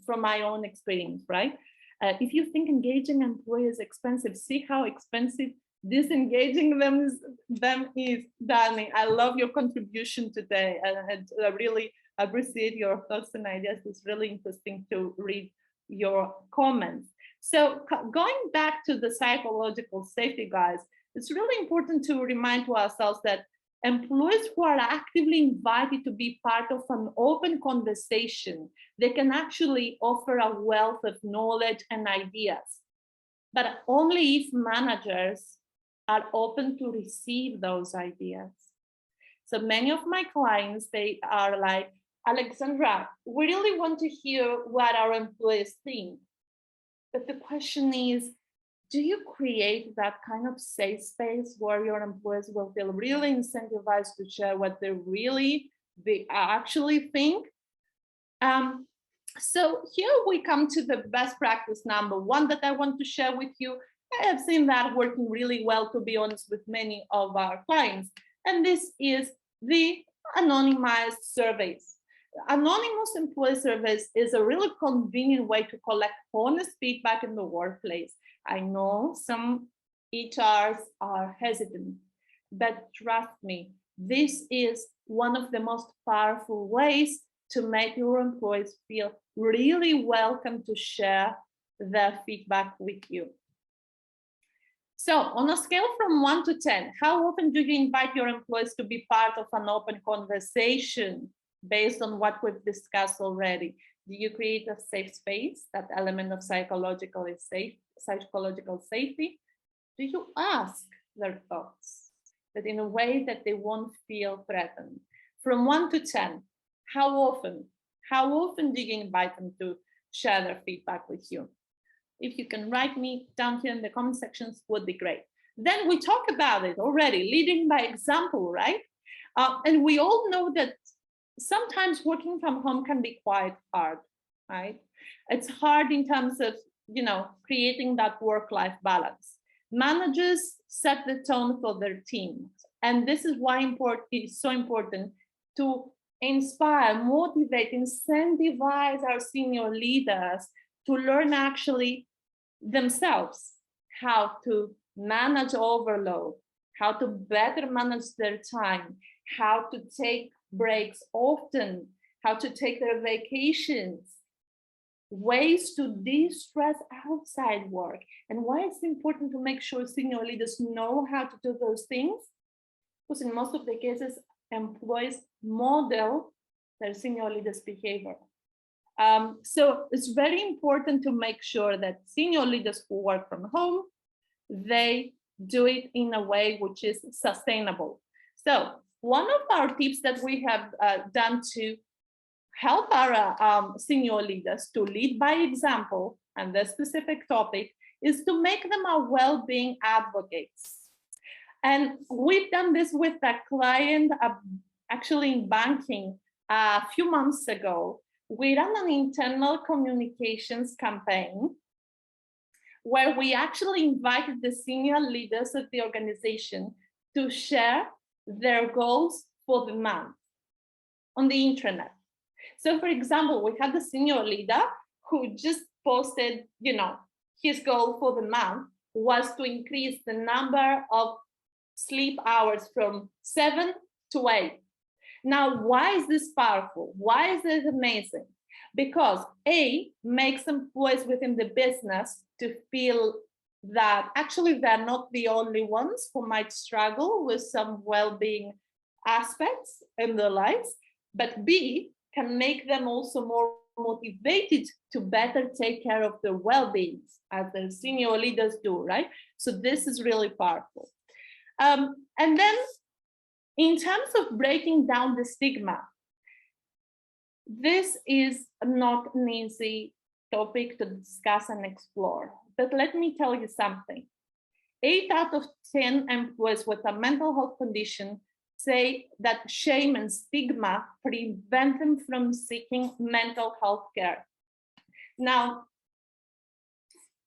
from my own experience, right? If you think engaging employees is expensive, see how expensive disengaging them is. Danny, I love your contribution today, and I really appreciate your thoughts and ideas. It's really interesting to read your comments. So going back to the psychological safety, guys, it's really important to remind to ourselves that employees who are actively invited to be part of an open conversation, they can actually offer a wealth of knowledge and ideas, but only if managers are open to receive those ideas. So many of my clients, they are like, Alexandra, we really want to hear what our employees think. But the question is, do you create that kind of safe space where your employees will feel really incentivized to share what they actually think? So here we come to the best practice number one that I want to share with you. I have seen that working really well, to be honest, with many of our clients. And this is the anonymized surveys. Anonymous employee surveys is a really convenient way to collect honest feedback in the workplace. I know some HRs are hesitant, but trust me, this is one of the most powerful ways to make your employees feel really welcome to share their feedback with you. So on a scale from 1 to 10, how often do you invite your employees to be part of an open conversation based on what we've discussed already? Do you create a safe space, that element of psychological safety? Do you ask their thoughts, but in a way that they won't feel threatened? From 1 to 10, how often do you invite them to share their feedback with you? If you can write me down here in the comment sections, would be great. Then we talk about it already, leading by example, right? And we all know that sometimes working from home can be quite hard, right? It's hard in terms of, creating that work-life balance. Managers set the tone for their teams. And this is why it's so important to inspire, motivate, incentivize our senior leaders to learn actually themselves how to manage overload, how to better manage their time, how to take breaks often, how to take their vacations, ways to de-stress outside work. And why it's important to make sure senior leaders know how to do those things? Because in most of the cases, employees model their senior leaders' behavior. So it's very important to make sure that senior leaders who work from home, they do it in a way which is sustainable. So one of our tips that we have done to help our senior leaders to lead by example, and the specific topic, is to make them our well-being advocates. And we've done this with a client actually in banking a few months ago. We ran an internal communications campaign where we actually invited the senior leaders of the organization to share their goals for the month on the intranet. So for example, we had the senior leader who just posted, his goal for the month was to increase the number of sleep hours from 7 to 8. Now, why is this powerful? Why is this amazing? Because A, makes employees within the business to feel that actually they're not the only ones who might struggle with some well-being aspects in their lives, but B, can make them also more motivated to better take care of their well-being, as their senior leaders do, right? So this is really powerful. And then in terms of breaking down the stigma, this is not an easy topic to discuss and explore, but let me tell you something. 8 out of 10 employees with a mental health condition say that shame and stigma prevent them from seeking mental health care. Now,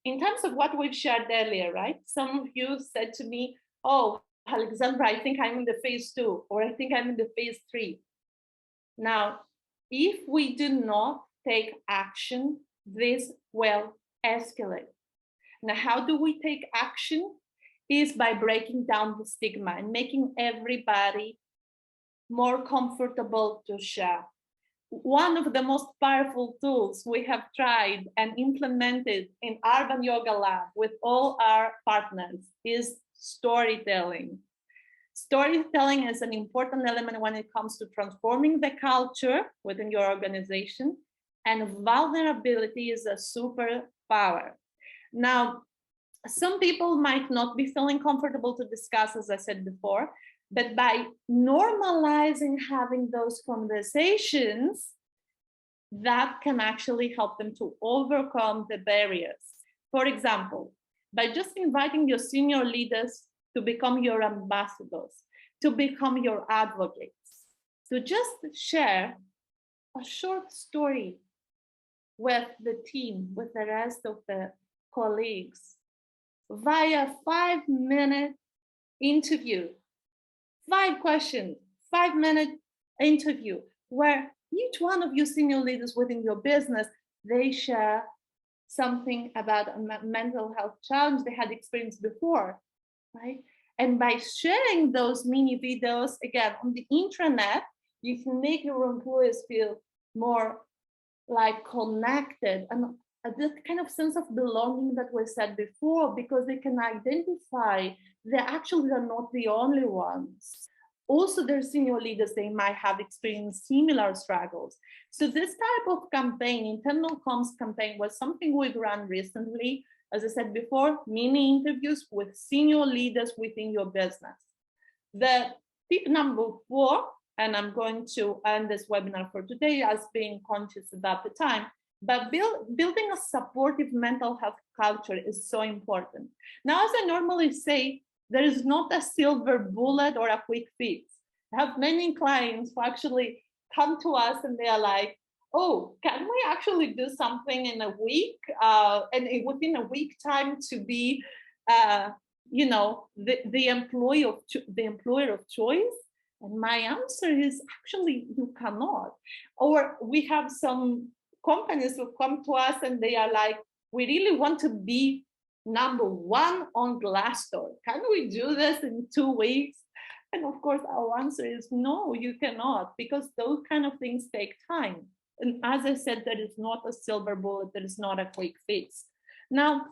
in terms of what we've shared earlier, right? Some of you said to me, oh, Alexandra, I think I'm in the phase 2, or I think I'm in the phase 3. Now, if we do not take action, this will escalate. Now, how do we take action? Is by breaking down the stigma and making everybody more comfortable to share. One of the most powerful tools we have tried and implemented in Urban Yoga Lab with all our partners is storytelling. Storytelling is an important element when it comes to transforming the culture within your organization, and vulnerability is a superpower. Now, some people might not be feeling comfortable to discuss, as I said before, but by normalizing having those conversations, that can actually help them to overcome the barriers. For example, by just inviting your senior leaders to become your ambassadors, to become your advocates, to just share a short story with the team, with the rest of the colleagues, via 5-minute interview. 5 questions, 5-minute interview, where each one of you senior leaders within your business, they share something about a mental health challenge they had experienced before, right? And by sharing those mini videos, again, on the intranet, you can make your employees feel more like connected and this kind of sense of belonging that was said before, because they can identify they actually are not the only ones. Also, their senior leaders, they might have experienced similar struggles. So this type of campaign, internal comms campaign, was something we've run recently. As I said before, mini interviews with senior leaders within your business. The tip number 4, and I'm going to end this webinar for today as being conscious about the time, but building a supportive mental health culture is so important. Now, as I normally say, there is not a silver bullet or a quick fix. I have many clients who actually come to us and they are like, oh, can we actually do something in a week and within a week time to be, you know, the employer of choice? And my answer is actually you cannot. Or we have some companies who come to us and they are like, we really want to be number 1 on Glassdoor. Can we do this in 2 weeks? And of course, our answer is no, you cannot, because those kind of things take time. And as I said, there is not a silver bullet, there is not a quick fix. Now,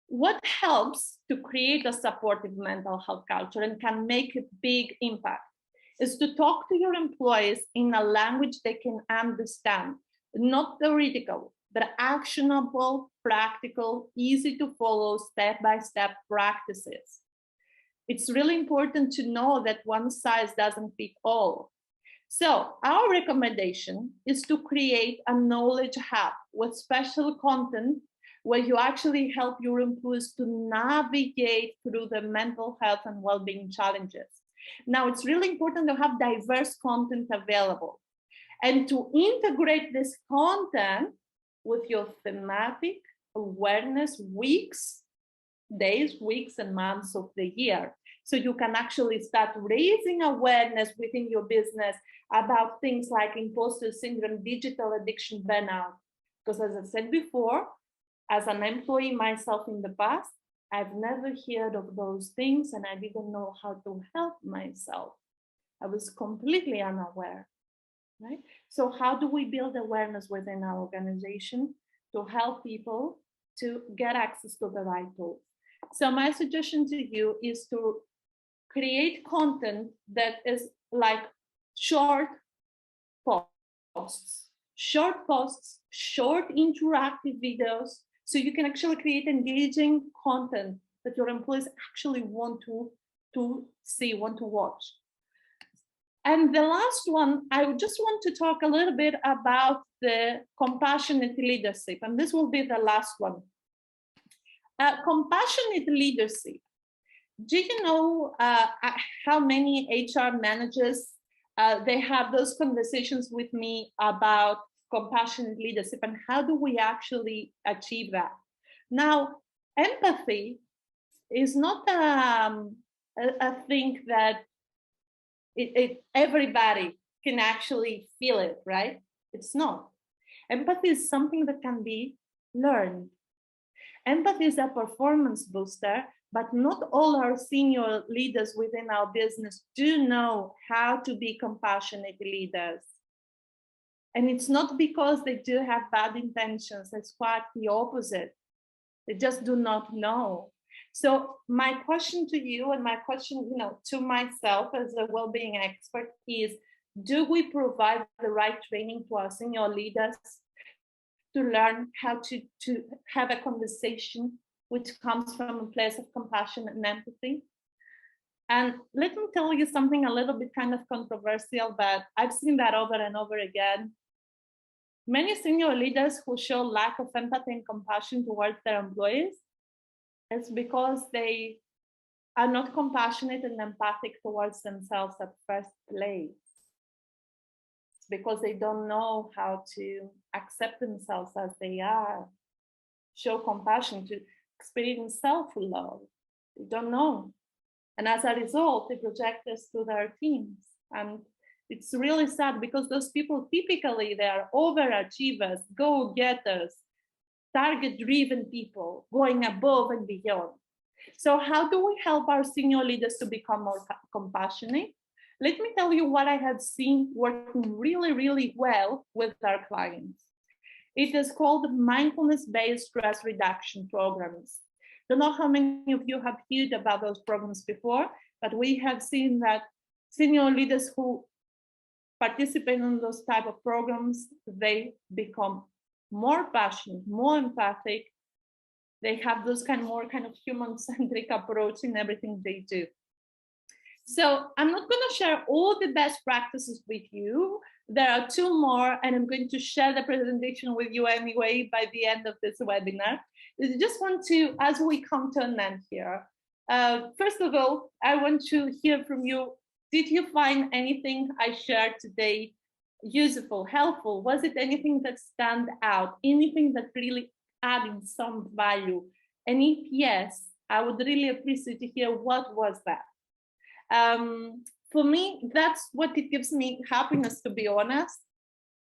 what helps to create a supportive mental health culture and can make a big impact is to talk to your employees in a language they can understand, not theoretical, but actionable, practical, easy to follow, step-by-step practices. It's really important to know that one size doesn't fit all. So our recommendation is to create a knowledge hub with special content where you actually help your employees to navigate through the mental health and well-being challenges. Now, it's really important to have diverse content available and to integrate this content with your thematic awareness weeks, days, weeks, and months of the year. So you can actually start raising awareness within your business about things like imposter syndrome, digital addiction, burnout. Because as I said before, as an employee myself in the past, I've never heard of those things and I didn't know how to help myself. I was completely unaware, right? So how do we build awareness within our organization to help people to get access to the right tools? So my suggestion to you is to create content that is like short posts, short interactive videos, so you can actually create engaging content that your employees actually want to see, want to watch. And the last one, I just want to talk a little bit about the compassionate leadership, and this will be the last one. Compassionate leadership. Do you know how many HR managers, they have those conversations with me about compassionate leadership and how do we actually achieve that? Now, empathy is not a thing that everybody can actually feel it, right? It's not. Empathy is something that can be learned. Empathy is a performance booster, but not all our senior leaders within our business do know how to be compassionate leaders. And it's not because they do have bad intentions, it's quite the opposite. They just do not know. So my question to you and my question, to myself as a well-being expert is, do we provide the right training to our senior leaders to learn how to have a conversation which comes from a place of compassion and empathy? And let me tell you something a little bit kind of controversial, but I've seen that over and over again. Many senior leaders who show lack of empathy and compassion towards their employees, it's because they are not compassionate and empathic towards themselves at first place. It's because they don't know how to accept themselves as they are, show compassion, to experience self-love. They don't know. And as a result, they project this to their teams. And it's really sad because those people typically, they are overachievers, go-getters, target-driven people going above and beyond. So how do we help our senior leaders to become more compassionate? Let me tell you what I have seen working really, really well with our clients. It is called mindfulness-based stress reduction programs. Don't know how many of you have heard about those programs before, but we have seen that senior leaders who participate in those type of programs, they become more passionate, more empathic. They have those more human-centric approach in everything they do. So I'm not going to share all the best practices with you. There are 2 more, and I'm going to share the presentation with you anyway by the end of this webinar. I just want to, as we come to an end here, first of all, I want to hear from you. Did you find anything I shared today useful, helpful? Was it anything that stand out? Anything that really added some value? And if yes, I would really appreciate to hear what was that. For me, that's what it gives me happiness, to be honest,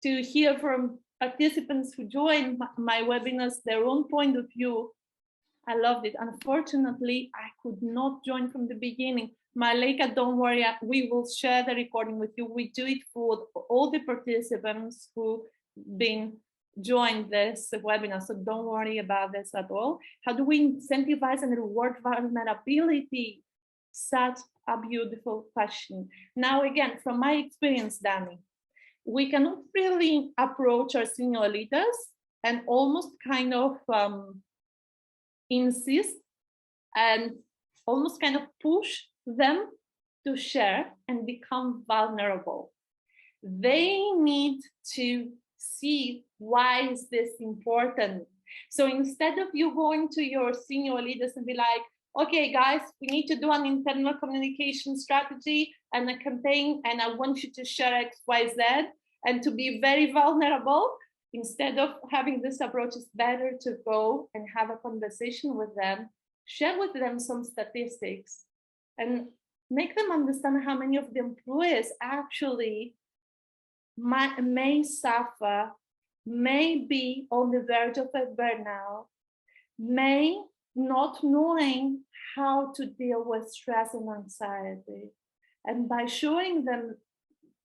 to hear from participants who join my webinars, their own point of view. I loved it. Unfortunately, I could not join from the beginning. Malika, don't worry, we will share the recording with you. We do it for all the participants who've been joined this webinar, so don't worry about this at all. How do we incentivize and reward vulnerability? Such a beautiful question. Now, again, from my experience, Danny, we cannot really approach our senior leaders and almost insist and almost push them to share and become vulnerable. They need to see why is this important. So instead of you going to your senior leaders and be like, okay, guys, we need to do an internal communication strategy and a campaign, and I want you to share X, Y, Z, and to be very vulnerable. Instead of having this approach, it's better to go and have a conversation with them, share with them some statistics, and make them understand how many of the employees actually may suffer, may be on the verge of a burnout, may not knowing how to deal with stress and anxiety. And by showing them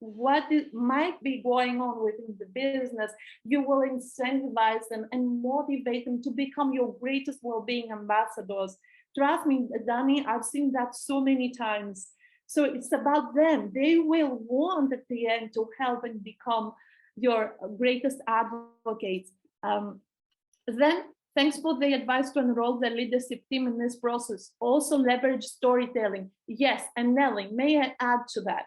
what might be going on within the business, you will incentivize them and motivate them to become your greatest well-being ambassadors. Trust me, Danny, I've seen that so many times. So it's about them. They will want at the end to help and become your greatest advocates. Then, thanks for the advice to enroll the leadership team in this process. Also leverage storytelling. Yes, and Nelly, may I add to that?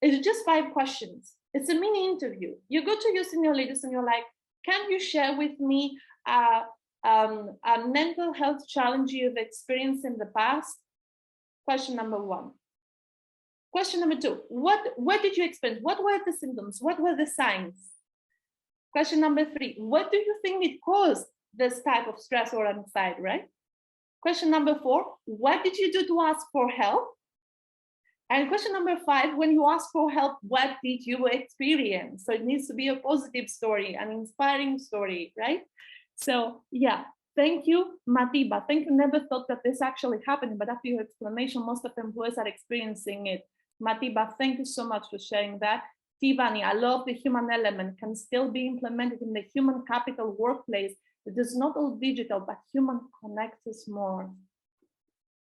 It's just 5 questions. It's a mini interview. You go to your senior leaders and you're like, can you share with me a mental health challenge you've experienced in the past? Question number 1. Question number 2, what did you experience? What were the symptoms? What were the signs? Question number 3, what do you think it caused this type of stress or anxiety, right? Question number 4, what did you do to ask for help? And question number 5, when you ask for help, what did you experience? So it needs to be a positive story, an inspiring story, right? So yeah, thank you, Matiba. Thank you. Never thought that this actually happened, but after your explanation, most of the employees are experiencing it. Matiba, thank you so much for sharing that. Tivani, I love the human element can still be implemented in the human capital workplace. It is not all digital, but human connects us more.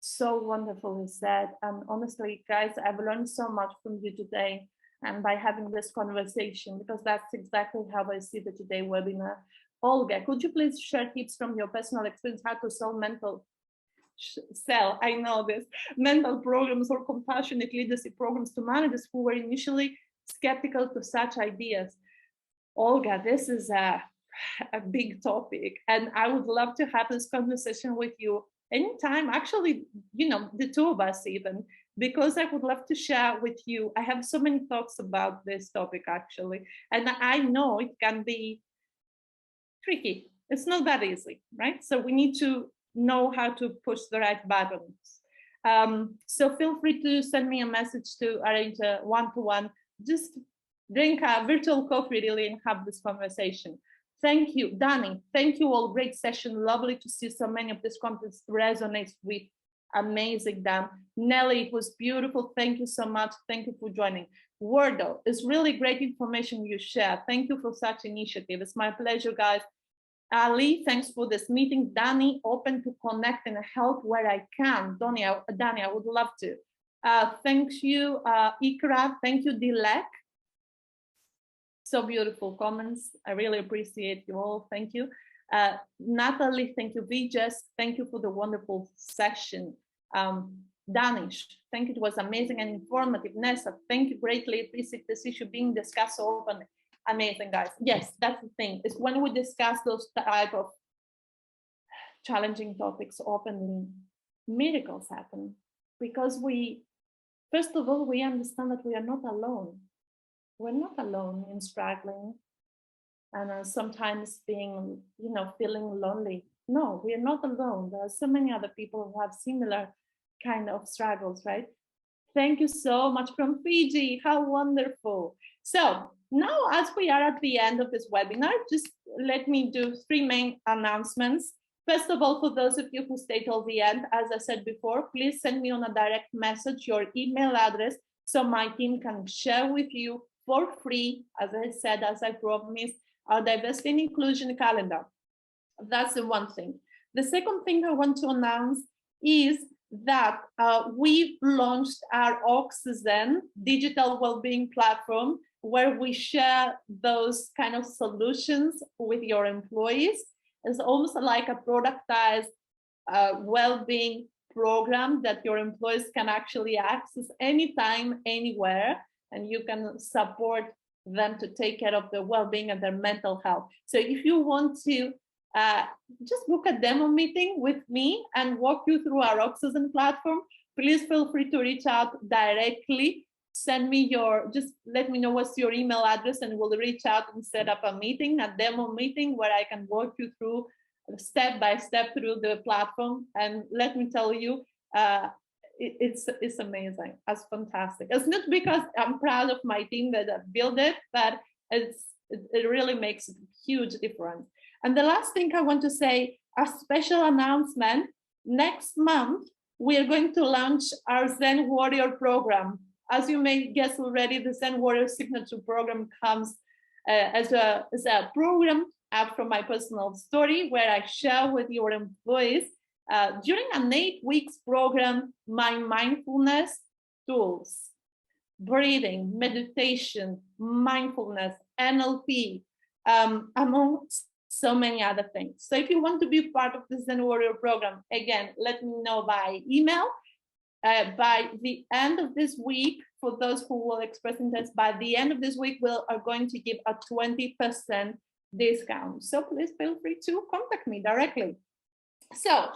So wonderfully said. And honestly, guys, I've learned so much from you today and by having this conversation, because that's exactly how I see the today webinar. Olga, could you please share tips from your personal experience how to sell, I know this, mental programs or compassionate leadership programs to managers who were initially skeptical to such ideas? Olga, this is a big topic, and I would love to have this conversation with you anytime, actually, the 2 of us even, because I would love to share with you. I have so many thoughts about this topic, actually, and I know it can be tricky. It's not that easy, right? So we need to know how to push the right buttons. So feel free to send me a message to arrange a one-to-one. Just drink a virtual coffee really and have this conversation. Thank you, Danny. Thank you all. Great session. Lovely to see so many of this content resonates with. Amazing, Dan. Nelly, it was beautiful. Thank you so much. Thank you for joining. Wordo, it's really great information you share. Thank you for such initiative. It's my pleasure, guys. Ali, thanks for this meeting. Danny, open to connect and help where I can. Danny, I would love to. Thank you, Ikra. Thank you, Dilek. So beautiful comments. I really appreciate you all. Thank you. Natalie, thank you. Vijas, thank you for the wonderful session. Danish, thank you. It was amazing and informative. Nessa, thank you greatly. Appreciate this issue being discussed so openly. Amazing, guys. Yes, that's the thing. It's when we discuss those type of challenging topics openly, miracles happen, because first of all, we understand that we are not alone. We're not alone in struggling and sometimes being, feeling lonely. No, we are not alone. There are so many other people who have similar kind of struggles, right? Thank you so much from Fiji. How wonderful. So now, as we are at the end of this webinar, just let me do 3 main announcements. First of all, for those of you who stayed till the end, as I said before, please send me on a direct message your email address so my team can share with you for free, as I said, as I promised, our diversity and inclusion calendar. That's the one thing. The second thing I want to announce is that we've launched our Oxyzn digital well-being platform, where we share those kind of solutions with your employees. It's almost like a productized well-being program that your employees can actually access anytime, anywhere, and you can support them to take care of their well-being and their mental health. So if you want to just book a demo meeting with me and walk you through our Oxyzn platform, please feel free to reach out directly. Send me just let me know what's your email address and we'll reach out and set up a meeting, a demo meeting, where I can walk you through step by step through the platform. And let me tell you, it's amazing. It's fantastic. It's not because I'm proud of my team that built it, but it really makes a huge difference. And the last thing I want to say, a special announcement. Next month, we are going to launch our Zen Warrior program. As you may guess already, the Zen Warrior Signature Program comes as a program out from my personal story, where I share with your employees during an 8 weeks program, my mindfulness tools, breathing, meditation, mindfulness, NLP, among so many other things. So if you want to be part of the Zen Warrior program, again, let me know by email. By the end of this week, for those who will express interest, by the end of this week, we are going to give a 20% discount. So please feel free to contact me directly. So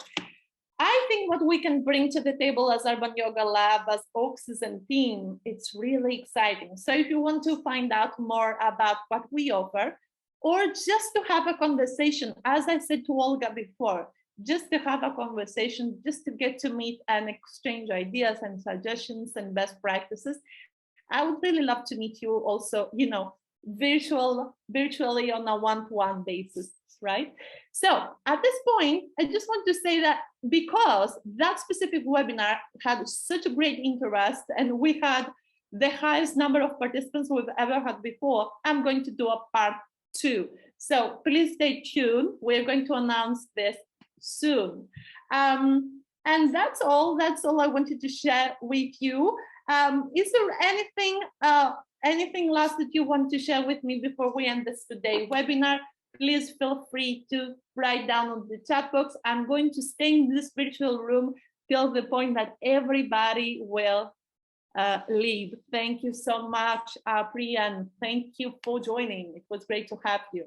I think what we can bring to the table as Urban Yoga Lab, as Oxyzn team, it's really exciting. So if you want to find out more about what we offer, or just to have a conversation, as I said to Olga before, just to have a conversation, just to get to meet and exchange ideas and suggestions and best practices, I would really love to meet you also, virtually on a one-to-one basis, right? So at this point, I just want to say that because that specific webinar had such a great interest and we had the highest number of participants we've ever had before, I'm going to do a part 2. So please stay tuned. We're going to announce this soon. And that's all I wanted to share with you. Is there anything last that you want to share with me before we end this today webinar? Please feel free to write down on the chat box. I'm going to stay in this virtual room till the point that everybody will leave. Thank you so much, Priyan. Thank you for joining. It was great to have you.